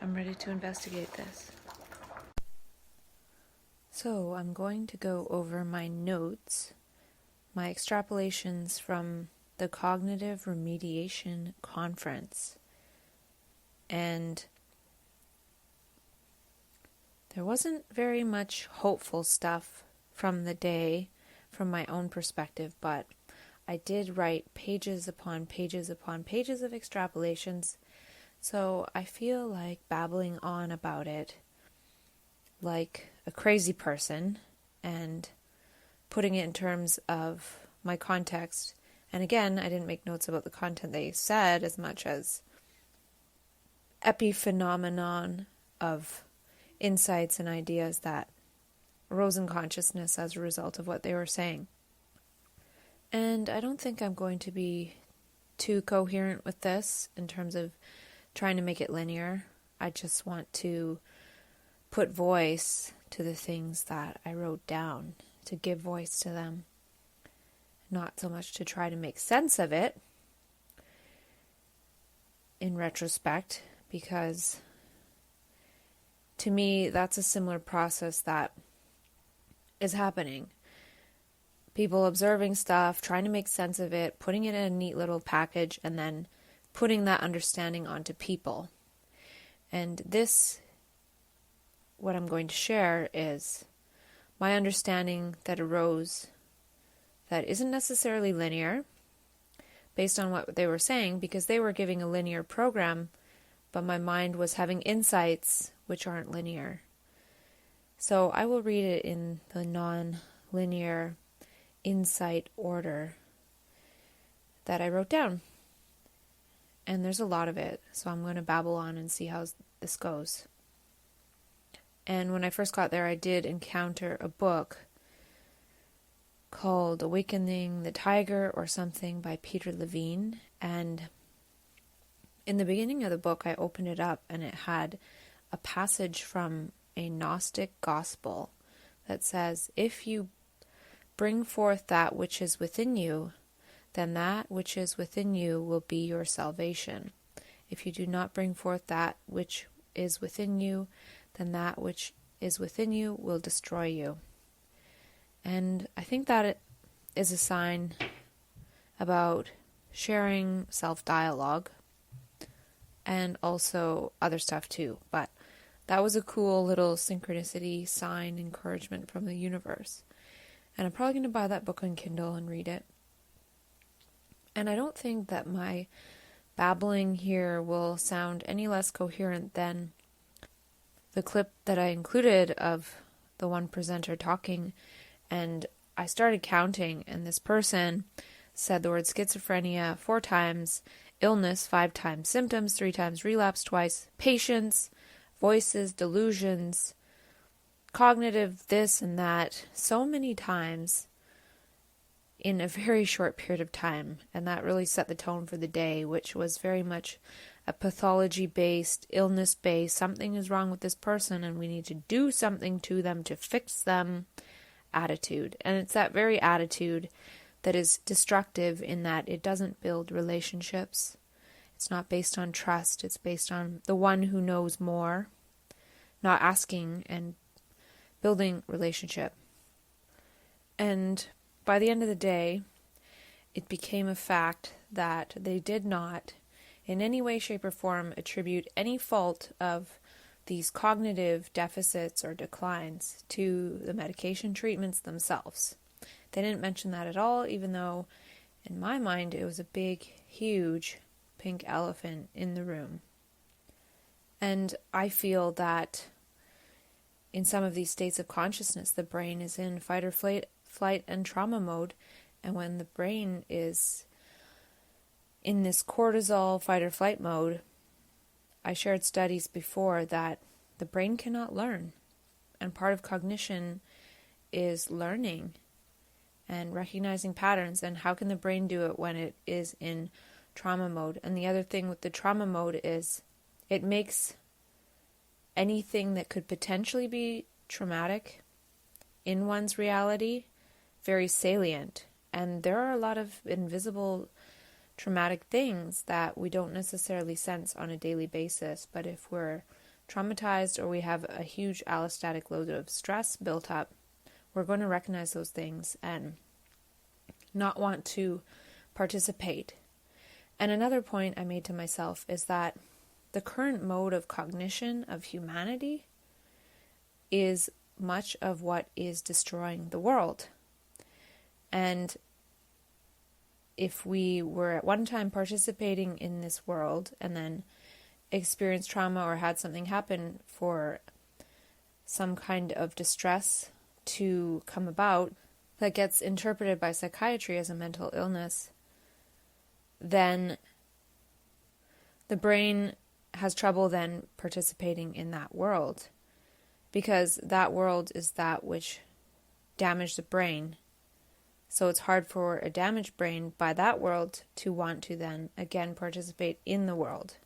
I'm ready to investigate this. So I'm going to go over my notes, my extrapolations from the Cognitive Remediation Conference. And there wasn't very much hopeful stuff from the day from my own perspective, but I did write pages upon pages upon pages of extrapolations. So I feel like babbling on about it like a crazy person and putting it in terms of my context. And again, I didn't make notes about the content they said as much as epiphenomenon of insights and ideas that arose in consciousness as a result of what they were saying. And I don't think I'm going to be too coherent with this in terms of trying to make it linear. I just want to put voice to the things that I wrote down, to give voice to them, not so much to try to make sense of it in retrospect, because to me that's a similar process that is happening. People observing stuff, trying to make sense of it, putting it in a neat little package, and then putting that understanding onto people. And this, what I'm going to share, is my understanding that arose that isn't necessarily linear based on what they were saying, because they were giving a linear program, but my mind was having insights which aren't linear. So I will read it in the non-linear insight order that I wrote down. And there's a lot of it, so I'm going to babble on and see how this goes. And when I first got there, I did encounter a book called Awakening the Tiger or something by Peter Levine. And in the beginning of the book, I opened it up and it had a passage from a Gnostic gospel that says, if you bring forth that which is within you, then that which is within you will be your salvation. If you do not bring forth that which is within you, then that which is within you will destroy you. And I think that it is a sign about sharing self-dialogue and also other stuff too. But that was a cool little synchronicity sign, encouragement from the universe. And I'm probably going to buy that book on Kindle and read it. And I don't think that my babbling here will sound any less coherent than the clip that I included of the one presenter talking. And I started counting, and this person said the word schizophrenia 4 times, illness 5 times, symptoms 3 times, relapse twice, patience, voices, delusions, cognitive this and that, so many times in a very short period of time. And that really set the tone for the day, which was very much a pathology-based, illness-based, something is wrong with this person and we need to do something to them to fix them attitude. And it's that very attitude that is destructive in that it doesn't build relationships. It's not based on trust. It's based on the one who knows more, not asking and building relationship. And by the end of the day, it became a fact that they did not, in any way, shape, or form, attribute any fault of these cognitive deficits or declines to the medication treatments themselves. They didn't mention that at all, even though, in my mind, it was a big, huge pink elephant in the room. And I feel that in some of these states of consciousness, the brain is in fight or flight and trauma mode. And when the brain is in this cortisol fight or flight mode, I shared studies before that the brain cannot learn. And part of cognition is learning and recognizing patterns. And how can the brain do it when it is in trauma mode? And the other thing with the trauma mode is it makes anything that could potentially be traumatic in one's reality very salient. And there are a lot of invisible traumatic things that we don't necessarily sense on a daily basis. But if we're traumatized or we have a huge allostatic load of stress built up, we're going to recognize those things and not want to participate. And another point I made to myself is that the current mode of cognition of humanity is much of what is destroying the world. And if we were at one time participating in this world and then experienced trauma or had something happen for some kind of distress to come about that gets interpreted by psychiatry as a mental illness, then the brain has trouble then participating in that world, because that world is that which damaged the brain. So it's hard for a damaged brain by that world to want to then again participate in the world.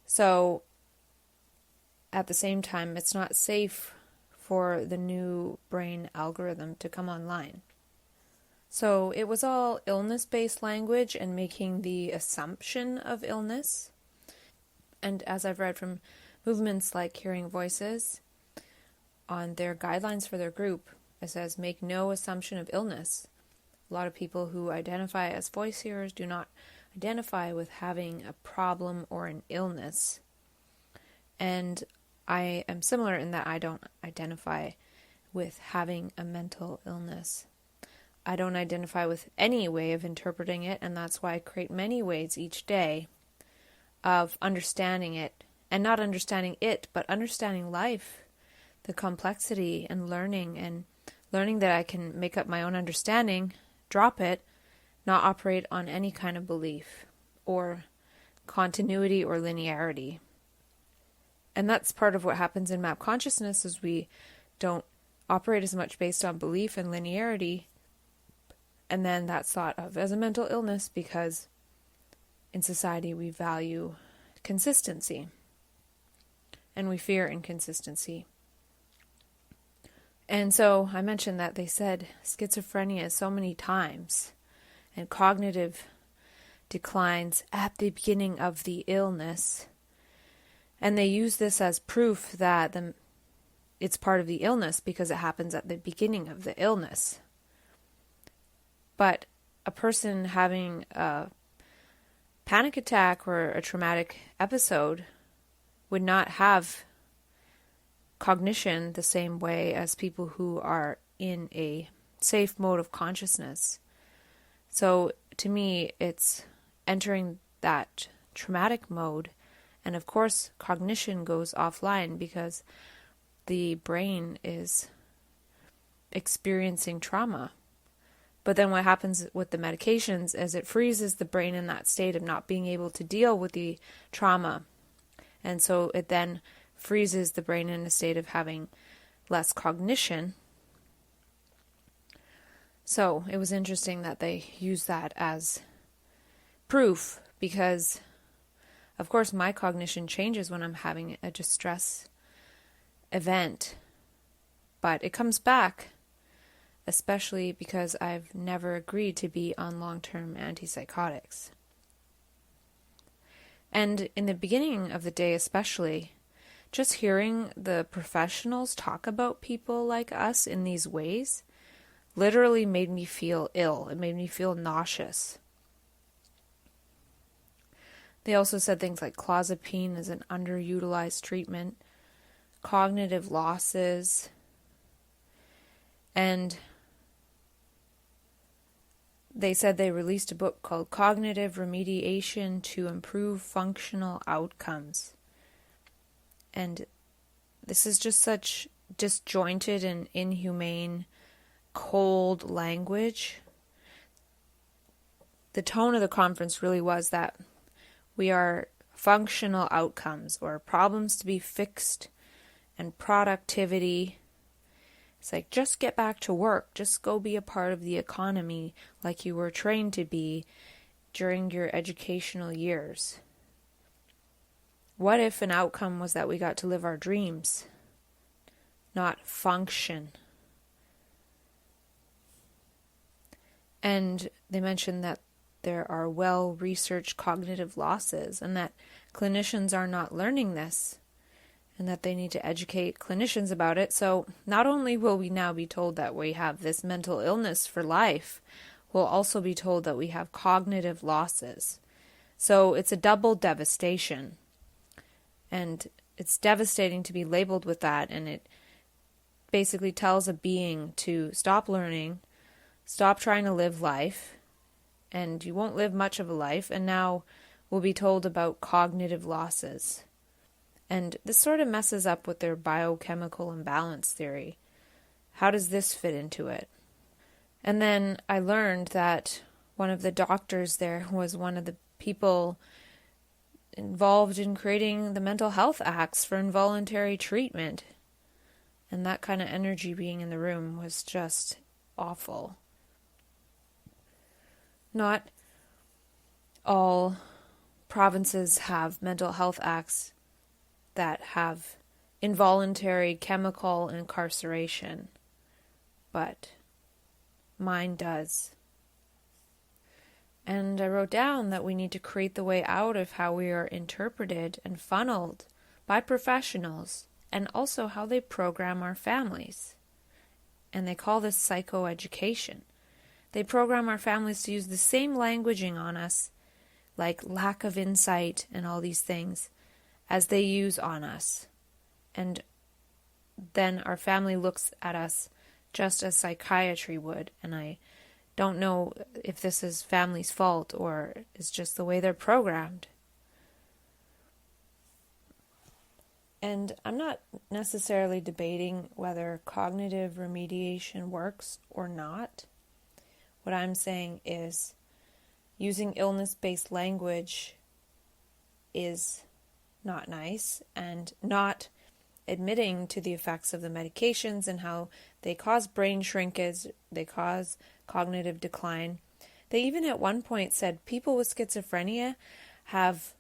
So at the same time, it's not safe for the new brain algorithm to come online. So it was all illness-based language and making the assumption of illness. And as I've read from movements like Hearing Voices, on their guidelines for their group, it says, make no assumption of illness. A lot of people who identify as voice hearers do not identify with having a problem or an illness. And I am similar in that I don't identify with having a mental illness. I don't identify with any way of interpreting it, and that's why I create many ways each day of understanding it, and not understanding it, but understanding life, the complexity, and learning that I can make up my own understanding, drop it, not operate on any kind of belief or continuity or linearity. And that's part of what happens in map consciousness, is we don't operate as much based on belief and linearity, and then that's thought of as a mental illness because in society we value consistency and we fear inconsistency. And so I mentioned that they said schizophrenia so many times and cognitive declines at the beginning of the illness. And they use this as proof that it's part of the illness because it happens at the beginning of the illness. But a person having a panic attack or a traumatic episode would not have cognition the same way as people who are in a safe mode of consciousness. So to me, it's entering that traumatic mode, and of course cognition goes offline because the brain is experiencing trauma. But then what happens with the medications is it freezes the brain in that state of not being able to deal with the trauma. And so it then freezes the brain in a state of having less cognition. So it was interesting that they use that as proof because, of course, my cognition changes when I'm having a distress event. But it comes back, especially because I've never agreed to be on long-term antipsychotics. And in the beginning of the day especially, just hearing the professionals talk about people like us in these ways literally made me feel ill. It made me feel nauseous. They also said things like clozapine is an underutilized treatment, cognitive losses, and they said they released a book called Cognitive Remediation to Improve Functional Outcomes. And this is just such disjointed and inhumane, cold language. The tone of the conference really was that we are functional outcomes, or problems to be fixed, and productivity. It's like, just get back to work. Just go be a part of the economy like you were trained to be during your educational years. What if an outcome was that we got to live our dreams, not function? And they mentioned that there are well-researched cognitive losses and that clinicians are not learning this and that they need to educate clinicians about it. So not only will we now be told that we have this mental illness for life, we'll also be told that we have cognitive losses. So it's a double devastation. And it's devastating to be labeled with that, and it basically tells a being to stop learning, stop trying to live life, and you won't live much of a life, and now we'll be told about cognitive losses. And this sort of messes up with their biochemical imbalance theory. How does this fit into it? And then I learned that one of the doctors there was one of the people involved in creating the mental health acts for involuntary treatment. And that kind of energy being in the room was just awful. Not all provinces have mental health acts that have involuntary chemical incarceration, but mine does. And I wrote down that we need to create the way out of how we are interpreted and funneled by professionals, and also how they program our families. And they call this psychoeducation. They program our families to use the same languaging on us, like lack of insight and all these things, as they use on us. And then our family looks at us just as psychiatry would, and I don't know if this is family's fault or is just the way they're programmed. And I'm not necessarily debating whether cognitive remediation works or not. What I'm saying is using illness-based language is not nice, and not admitting to the effects of the medications and how they cause brain shrinkage, they cause cognitive decline. They even at one point said people with schizophrenia have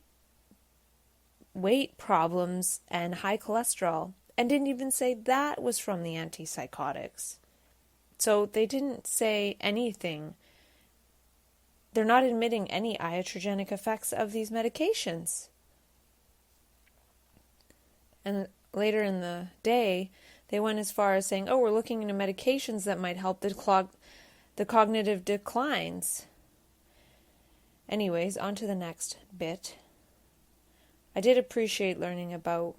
weight problems and high cholesterol, and didn't even say that was from the antipsychotics. So they didn't say anything. They're not admitting any iatrogenic effects of these medications. And later in the day, they went as far as saying, oh, we're looking into medications that might help the cognitive declines. Anyways, on to the next bit. I did appreciate learning about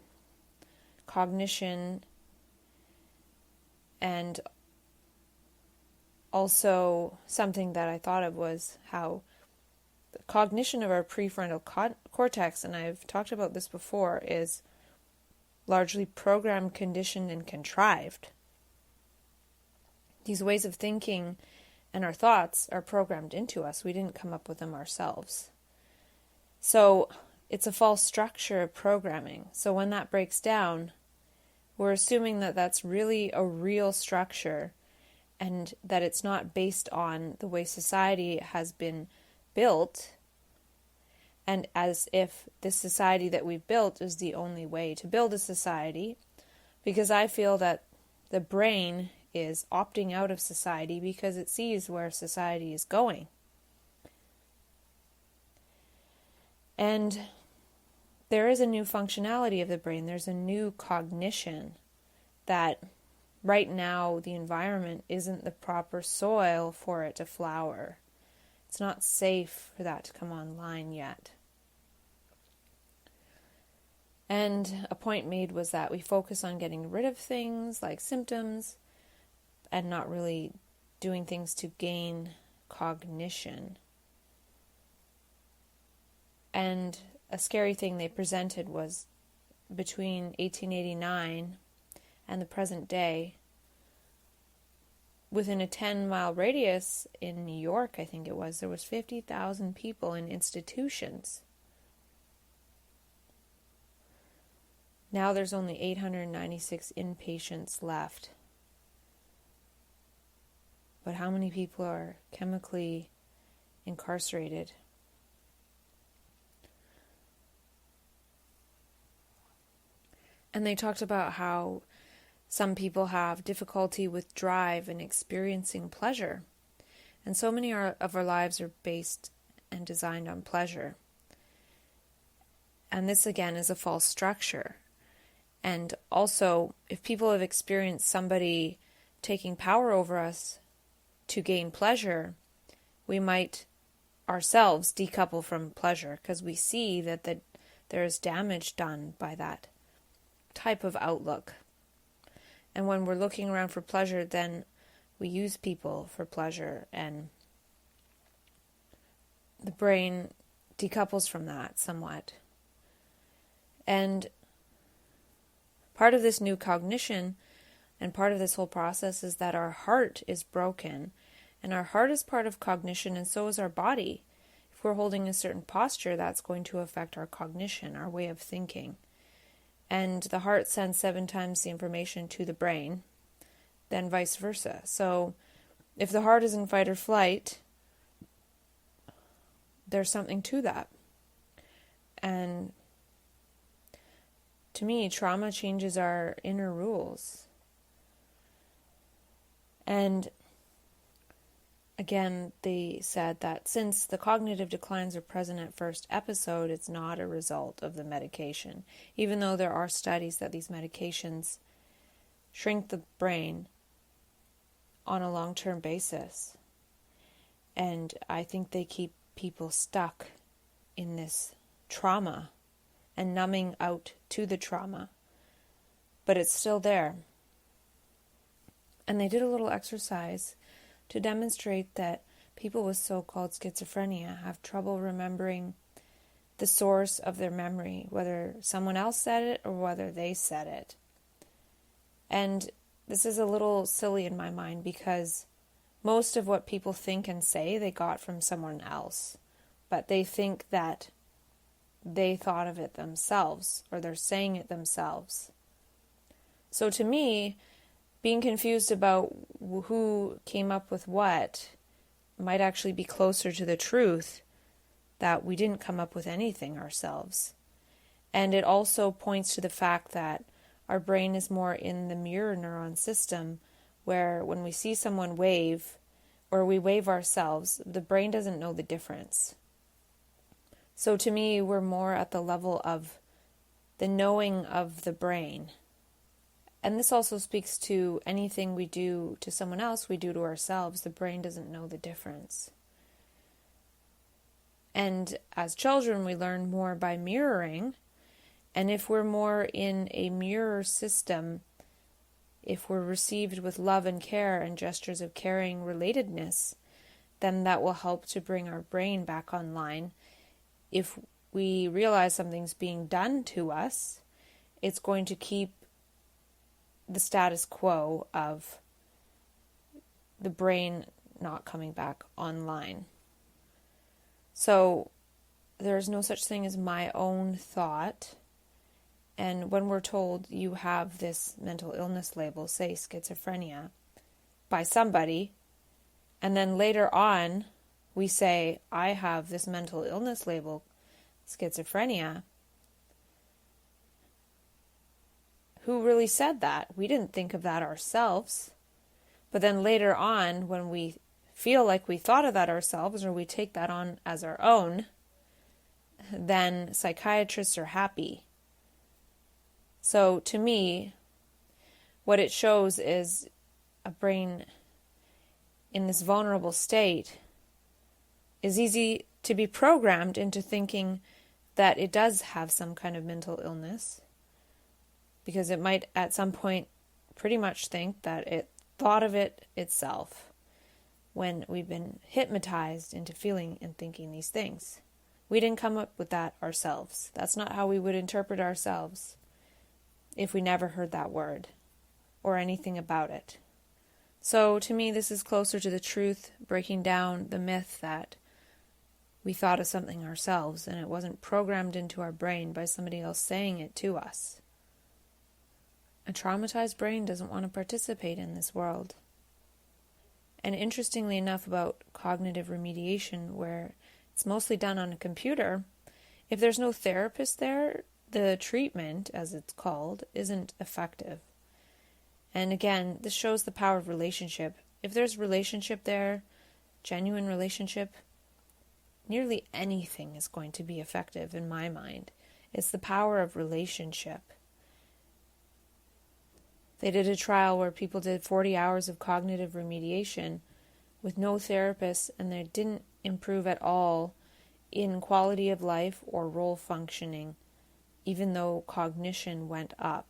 cognition, and also something that I thought of was how the cognition of our prefrontal cortex, and I've talked about this before, is largely programmed, conditioned, and contrived. These ways of thinking and our thoughts are programmed into us. We didn't come up with them ourselves. So it's a false structure of programming. So when that breaks down, we're assuming that that's really a real structure and that it's not based on the way society has been built, and as if this society that we've built is the only way to build a society, because I feel that the brain is opting out of society because it sees where society is going. And there is a new functionality of the brain. There's a new cognition that right now the environment isn't the proper soil for it to flower. It's not safe for that to come online yet. And a point made was that we focus on getting rid of things like symptoms and not really doing things to gain cognition. And a scary thing they presented was between 1889 and the present day, within a 10-mile radius in New York, I think it was, there was 50,000 people in institutions. Now there's only 896 inpatients left. But how many people are chemically incarcerated? And they talked about how some people have difficulty with drive and experiencing pleasure. And so many of our lives are based and designed on pleasure. And this again is a false structure. And also, if people have experienced somebody taking power over us to gain pleasure, we might ourselves decouple from pleasure because we see that there is damage done by that type of outlook. And when we're looking around for pleasure, then we use people for pleasure, and the brain decouples from that somewhat. And part of this new cognition and part of this whole process is that our heart is broken, and our heart is part of cognition, and so is our body. If we're holding a certain posture, that's going to affect our cognition, our way of thinking. And the heart sends 7 times the information to the brain, then vice versa. So if the heart is in fight or flight, there's something to that. And to me, trauma changes our inner rules. And again, they said that since the cognitive declines are present at first episode, it's not a result of the medication. Even though there are studies that these medications shrink the brain on a long-term basis. And I think they keep people stuck in this trauma and numbing out to the trauma. But it's still there. And they did a little exercise to demonstrate that people with so-called schizophrenia have trouble remembering the source of their memory, whether someone else said it or whether they said it. And this is a little silly in my mind because most of what people think and say they got from someone else, but they think that they thought of it themselves or they're saying it themselves. So to me, being confused about who came up with what might actually be closer to the truth that we didn't come up with anything ourselves. And it also points to the fact that our brain is more in the mirror neuron system, where when we see someone wave, or we wave ourselves, the brain doesn't know the difference. So to me, we're more at the level of the knowing of the brain. And this also speaks to anything we do to someone else, we do to ourselves. The brain doesn't know the difference. And as children, we learn more by mirroring. And if we're more in a mirror system, if we're received with love and care and gestures of caring relatedness, then that will help to bring our brain back online. If we realize something's being done to us, it's going to keep the status quo of the brain not coming back online. So there's no such thing as my own thought. And when we're told you have this mental illness label, say schizophrenia, by somebody, and then later on we say, I have this mental illness label, schizophrenia, who really said that? We didn't think of that ourselves. But then later on, when we feel like we thought of that ourselves, or we take that on as our own, then psychiatrists are happy. So to me, what it shows is a brain in this vulnerable state is easy to be programmed into thinking that it does have some kind of mental illness, because it might at some point pretty much think that it thought of it itself when we've been hypnotized into feeling and thinking these things. We didn't come up with that ourselves. That's not how we would interpret ourselves if we never heard that word or anything about it. So to me, this is closer to the truth, breaking down the myth that we thought of something ourselves and it wasn't programmed into our brain by somebody else saying it to us. A traumatized brain doesn't want to participate in this world. And interestingly enough, about cognitive remediation, where it's mostly done on a computer, if there's no therapist there, the treatment, as it's called, isn't effective. And again, this shows the power of relationship. If there's relationship there, genuine relationship, nearly anything is going to be effective in my mind. It's the power of relationship. They did a trial where people did 40 hours of cognitive remediation with no therapist, and they didn't improve at all in quality of life or role functioning, even though cognition went up.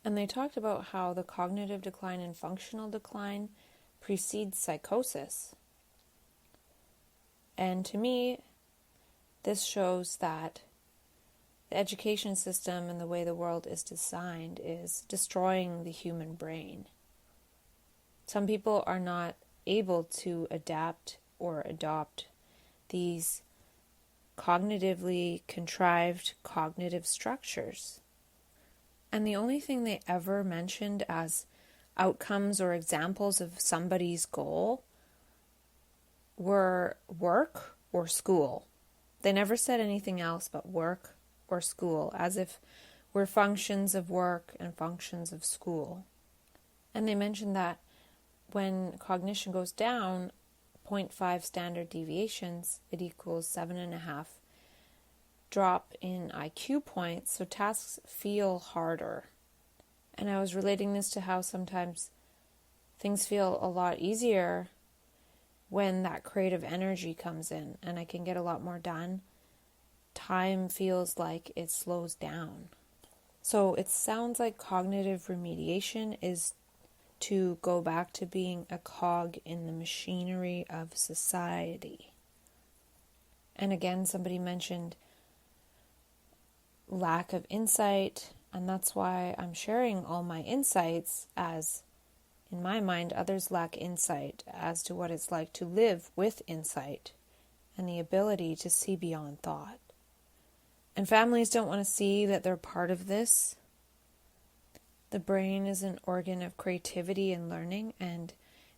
And they talked about how the cognitive decline and functional decline precedes psychosis. And to me, this shows that the education system and the way the world is designed is destroying the human brain. Some people are not able to adapt or adopt these cognitively contrived cognitive structures. And the only thing they ever mentioned as outcomes or examples of somebody's goal were work or school. They never said anything else but work or school, as if we're functions of work and functions of school. And they mentioned that when cognition goes down 0.5 standard deviations, it equals 7.5 drop in IQ points, so tasks feel harder. And I was relating this to how sometimes things feel a lot easier when that creative energy comes in and I can get a lot more done. Time feels like it slows down. So it sounds like cognitive remediation is to go back to being a cog in the machinery of society. And again, somebody mentioned lack of insight, and that's why I'm sharing all my insights, as in my mind others lack insight as to what it's like to live with insight and the ability to see beyond thought. And families don't want to see that they're part of this. The brain is an organ of creativity and learning, and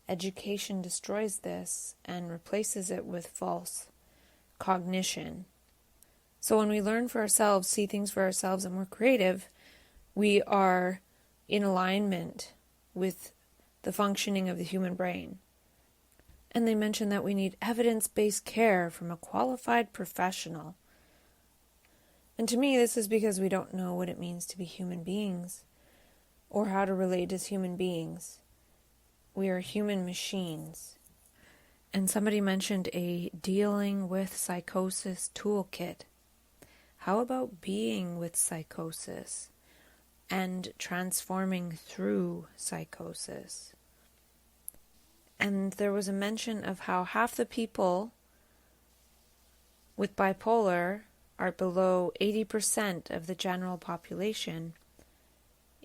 education destroys this and replaces it with false cognition. So when we learn for ourselves, see things for ourselves, and we're creative, we are in alignment with the functioning of the human brain. And they mention that we need evidence-based care from a qualified professional. And to me, this is because we don't know what it means to be human beings or how to relate as human beings. We are human machines. And somebody mentioned a dealing with psychosis toolkit. How about being with psychosis and transforming through psychosis? And there was a mention of how half the people with bipolar are below 80% of the general population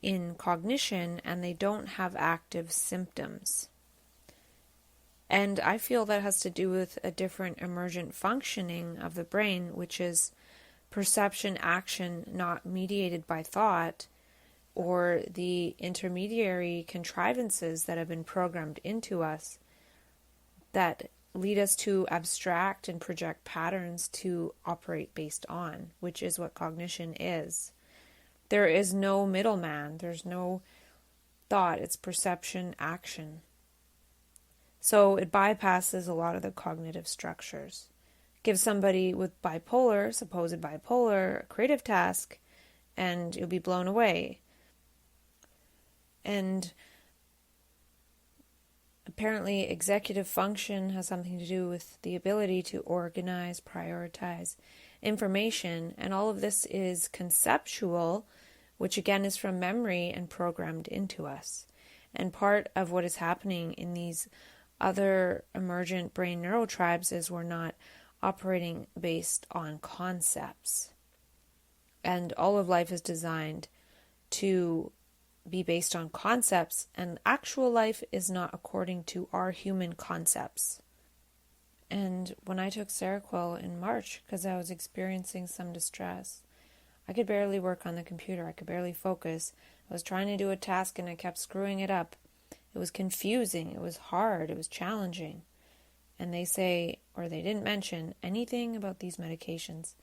in cognition, and they don't have active symptoms. And I feel that has to do with a different emergent functioning of the brain, which is perception action not mediated by thought, or the intermediary contrivances that have been programmed into us that lead us to abstract and project patterns to operate based on, which is what cognition is. There is no middleman, there's no thought, it's perception action. So it bypasses a lot of the cognitive structures. Give somebody with bipolar, supposed bipolar, a creative task, and you'll be blown away. And apparently executive function has something to do with the ability to organize, prioritize information, and all of this is conceptual, which again is from memory and programmed into us. And part of what is happening in these other emergent brain neurotribes is we're not operating based on concepts. And all of life is designed to be based on concepts, and actual life is not according to our human concepts. And when I took Seroquel in March, because I was experiencing some distress, I could barely work on the computer, I could barely focus. I was trying to do a task and I kept screwing it up. It was confusing, it was hard, it was challenging. And they say, or they didn't mention anything about these medications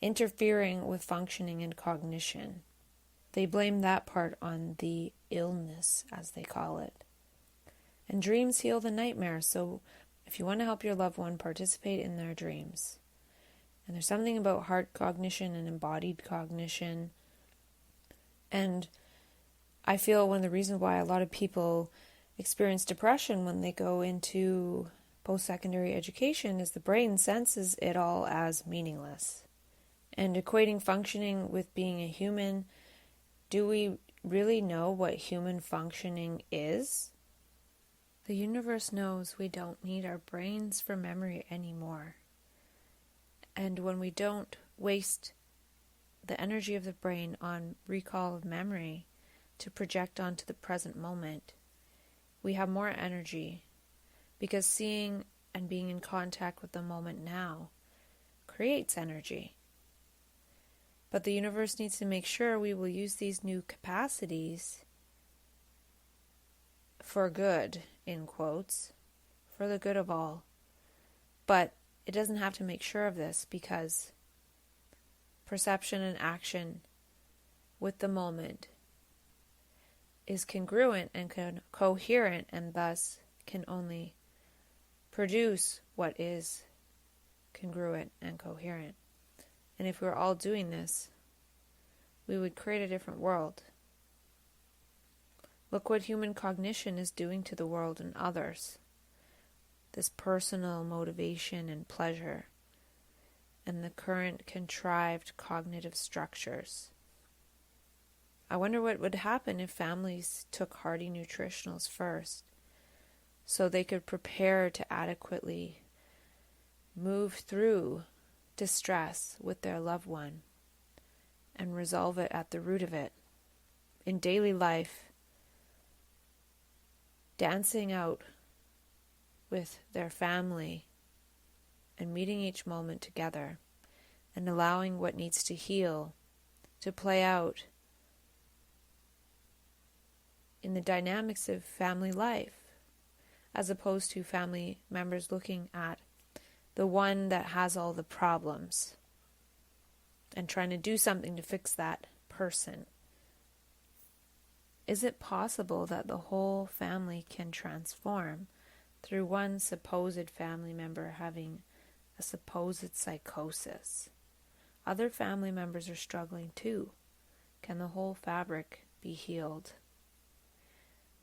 interfering with functioning and cognition. They blame that part on the illness, as they call it. And dreams heal the nightmare, so if you want to help your loved one, participate in their dreams. And there's something about heart cognition and embodied cognition. And I feel one of the reasons why a lot of people experience depression when they go into post-secondary education is the brain senses it all as meaningless. And equating functioning with being a human, do we really know what human functioning is? The universe knows we don't need our brains for memory anymore. And when we don't waste the energy of the brain on recall of memory to project onto the present moment, we have more energy, because seeing and being in contact with the moment now creates energy. But the universe needs to make sure we will use these new capacities for good, in quotes, for the good of all. But it doesn't have to make sure of this, because perception and action with the moment is congruent and coherent, and thus can only produce what is congruent and coherent. And if we were all doing this, we would create a different world. Look what human cognition is doing to the world and others. This personal motivation and pleasure, and the current contrived cognitive structures. I wonder what would happen if families took hearty nutritionals first, so they could prepare to adequately move through distress with their loved one and resolve it at the root of it. In daily life, dancing out with their family and meeting each moment together and allowing what needs to heal to play out in the dynamics of family life, as opposed to family members looking at the one that has all the problems and trying to do something to fix that person Is it possible that the whole family can transform through one supposed family member having a supposed psychosis? Other family members are struggling too. Can the whole fabric be healed?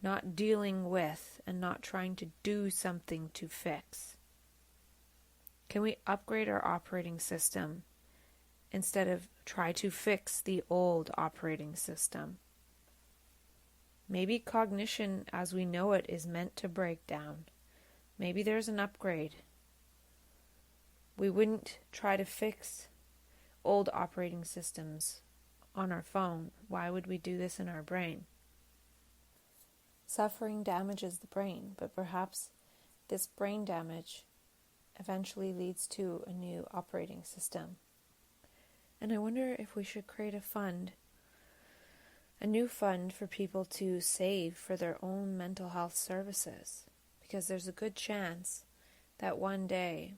Not dealing with and not trying to do something to fix. Can we upgrade our operating system instead of try to fix the old operating system? Maybe cognition as we know it is meant to break down. Maybe there's an upgrade. We wouldn't try to fix old operating systems on our phone. Why would we do this in our brain? Suffering damages the brain, but perhaps this brain damage eventually leads to a new operating system. And I wonder if we should create a new fund for people to save for their own mental health services, because there's a good chance that one day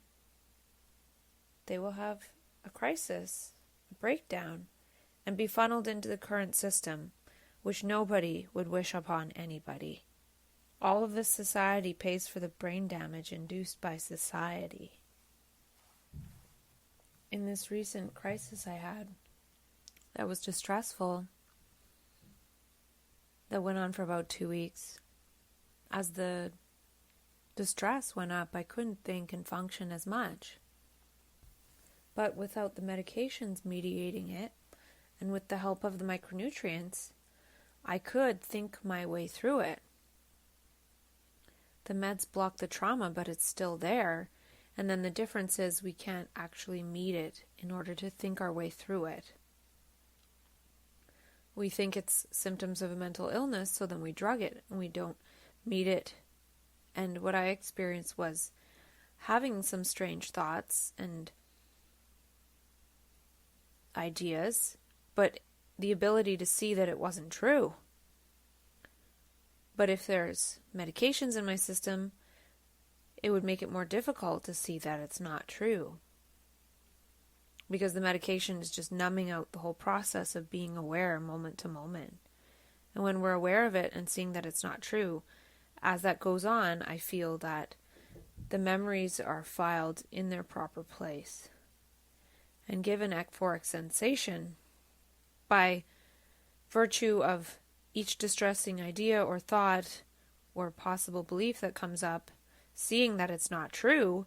they will have a crisis, a breakdown, and be funneled into the current system, which nobody would wish upon anybody. All of this society pays for the brain damage induced by society. In this recent crisis I had that was distressful, that went on for about 2 weeks, as the distress went up, I couldn't think and function as much. But without the medications mediating it, and with the help of the micronutrients, I could think my way through it. The meds block the trauma, but it's still there, and then the difference is we can't actually meet it in order to think our way through it. We think it's symptoms of a mental illness, so then we drug it, and we don't meet it. And what I experienced was having some strange thoughts and ideas, but the ability to see that it wasn't true. But if there's medications in my system, it would make it more difficult to see that it's not true. Because the medication is just numbing out the whole process of being aware moment to moment. And when we're aware of it and seeing that it's not true, as that goes on, I feel that the memories are filed in their proper place and given euphoric sensation by virtue of each distressing idea or thought or possible belief that comes up, seeing that it's not true.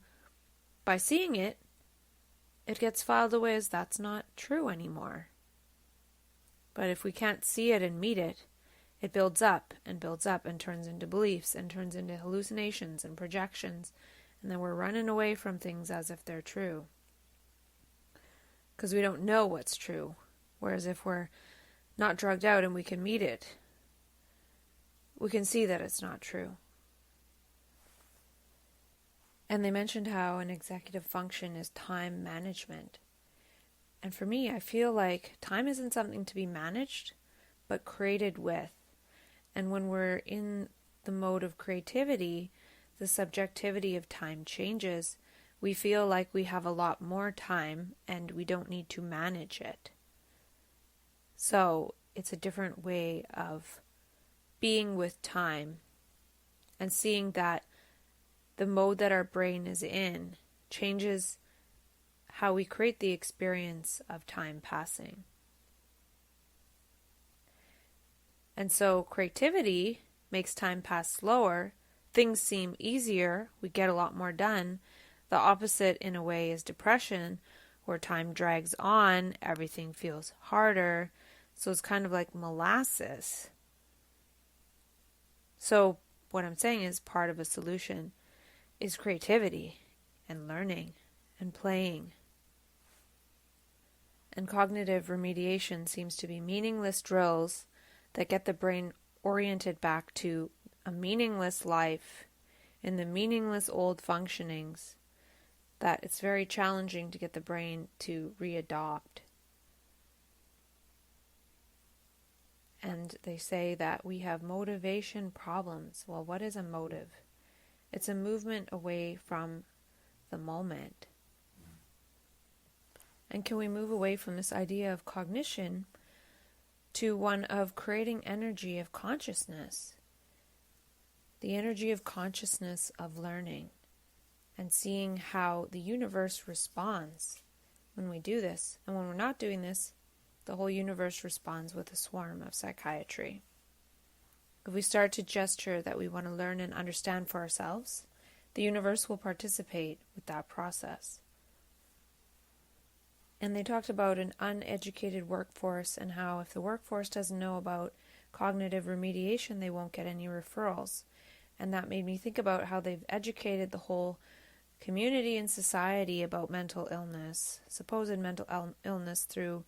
By seeing it, it gets filed away as that's not true anymore. But if we can't see it and meet it, it builds up and turns into beliefs and turns into hallucinations and projections, and then we're running away from things as if they're true. Because we don't know what's true. Whereas if we're not drugged out and we can meet it, we can see that it's not true. And they mentioned how an executive function is time management. And for me, I feel like time isn't something to be managed, but created with. And when we're in the mode of creativity, the subjectivity of time changes. We feel like we have a lot more time and we don't need to manage it. So it's a different way of being with time and seeing that the mode that our brain is in changes how we create the experience of time passing. And so creativity makes time pass slower, things seem easier, we get a lot more done. The opposite in a way is depression, where time drags on, everything feels harder, so it's kind of like molasses. So what I'm saying is part of a solution is creativity and learning and playing. And cognitive remediation seems to be meaningless drills that get the brain oriented back to a meaningless life in the meaningless old functionings, that it's very challenging to get the brain to readopt. And they say that we have motivation problems. Well, what is a motive? It's a movement away from the moment. And can we move away from this idea of cognition to one of creating energy of consciousness, the energy of consciousness of learning, and seeing how the universe responds when we do this. And when we're not doing this, the whole universe responds with a swarm of psychiatry. If we start to gesture that we want to learn and understand for ourselves, the universe will participate with that process. And they talked about an uneducated workforce and how if the workforce doesn't know about cognitive remediation, they won't get any referrals. And that made me think about how they've educated the whole community and society about mental illness, supposed mental illness, through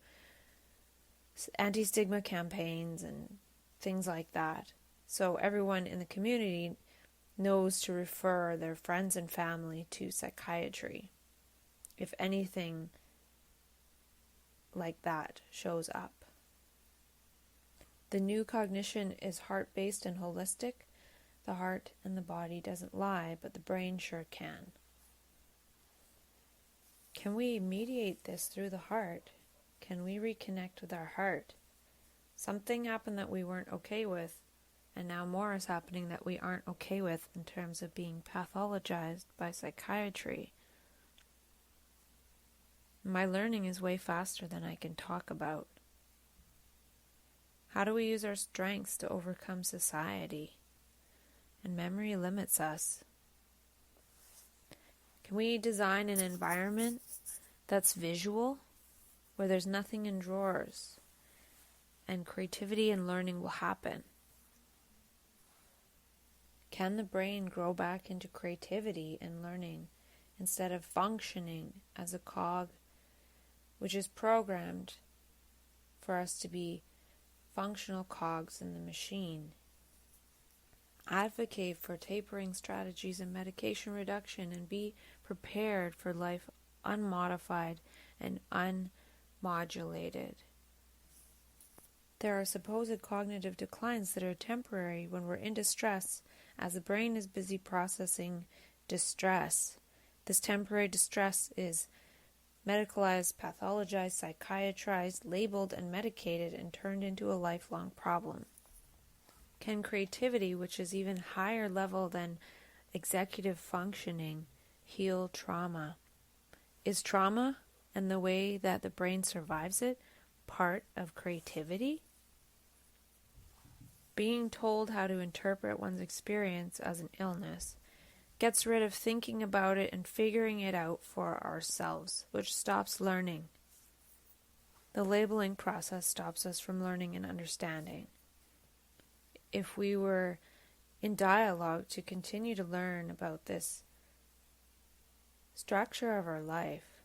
anti-stigma campaigns and things like that. So everyone in the community knows to refer their friends and family to psychiatry if anything like that shows up. The new cognition is heart-based and holistic. The heart and the body doesn't lie, but the brain sure can. Can we mediate this through the heart? Can we reconnect with our heart? Something happened that we weren't okay with, and now more is happening that we aren't okay with in terms of being pathologized by psychiatry. My learning is way faster than I can talk about. How do we use our strengths to overcome society? And memory limits us. Can we design an environment that's visual, where there's nothing in drawers, and creativity and learning will happen? Can the brain grow back into creativity and learning instead of functioning as a cog, which is programmed for us to be functional cogs in the machine? Advocate for tapering strategies and medication reduction, and be prepared for life unmodified and unmodulated. There are supposed cognitive declines that are temporary when we're in distress, as the brain is busy processing distress. This temporary distress is medicalized, pathologized, psychiatrized, labeled, and medicated, and turned into a lifelong problem. Can creativity, which is even higher level than executive functioning, heal trauma? Is trauma and the way that the brain survives it part of creativity? Being told how to interpret one's experience as an illness gets rid of thinking about it and figuring it out for ourselves, which stops learning. The labeling process stops us from learning and understanding. If we were in dialogue to continue to learn about this structure of our life,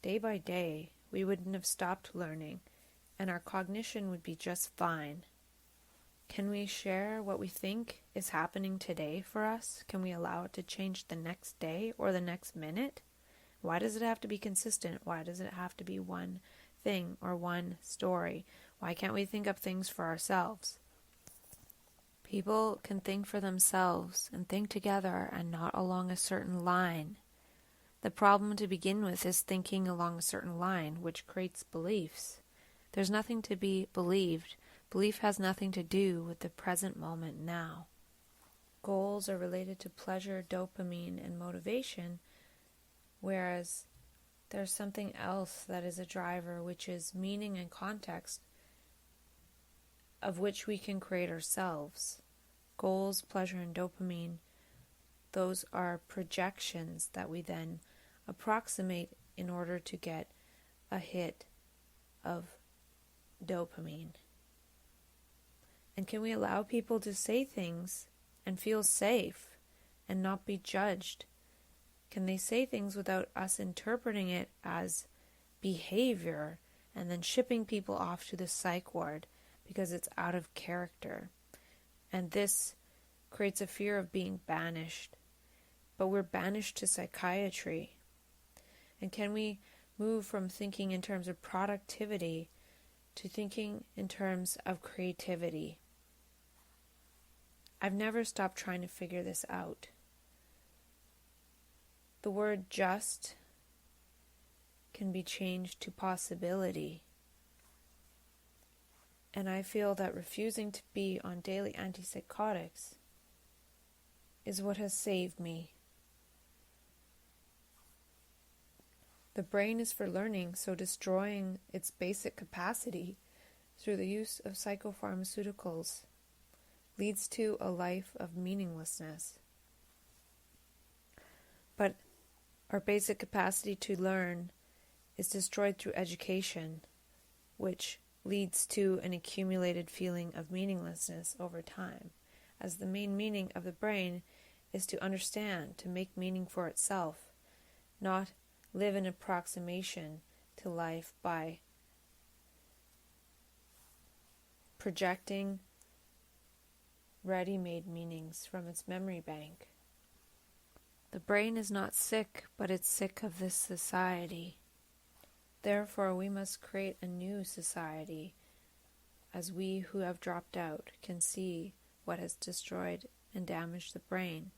day by day, we wouldn't have stopped learning, and our cognition would be just fine. Can we share what we think is happening today for us? Can we allow it to change the next day or the next minute? Why does it have to be consistent? Why does it have to be one thing or one story? Why can't we think up things for ourselves? People can think for themselves and think together and not along a certain line. The problem to begin with is thinking along a certain line, which creates beliefs. There's nothing to be believed. Belief has nothing to do with the present moment now. Goals are related to pleasure, dopamine, and motivation, whereas there's something else that is a driver, which is meaning and context, of which we can create ourselves. Goals, pleasure, and dopamine, those are projections that we then approximate in order to get a hit of dopamine. And can we allow people to say things and feel safe and not be judged? Can they say things without us interpreting it as behavior and then shipping people off to the psych ward because it's out of character? And this creates a fear of being banished. But we're banished to psychiatry. And can we move from thinking in terms of productivity to thinking in terms of creativity? I've never stopped trying to figure this out. The word just can be changed to possibility. And I feel that refusing to be on daily antipsychotics is what has saved me. The brain is for learning, so destroying its basic capacity through the use of psychopharmaceuticals leads to a life of meaninglessness. But our basic capacity to learn is destroyed through education, which leads to an accumulated feeling of meaninglessness over time, as the main meaning of the brain is to understand, to make meaning for itself, not live in approximation to life by projecting ready-made meanings from its memory bank. The brain is not sick, but it's sick of this society. Therefore, we must create a new society, as we who have dropped out can see what has destroyed and damaged the brain.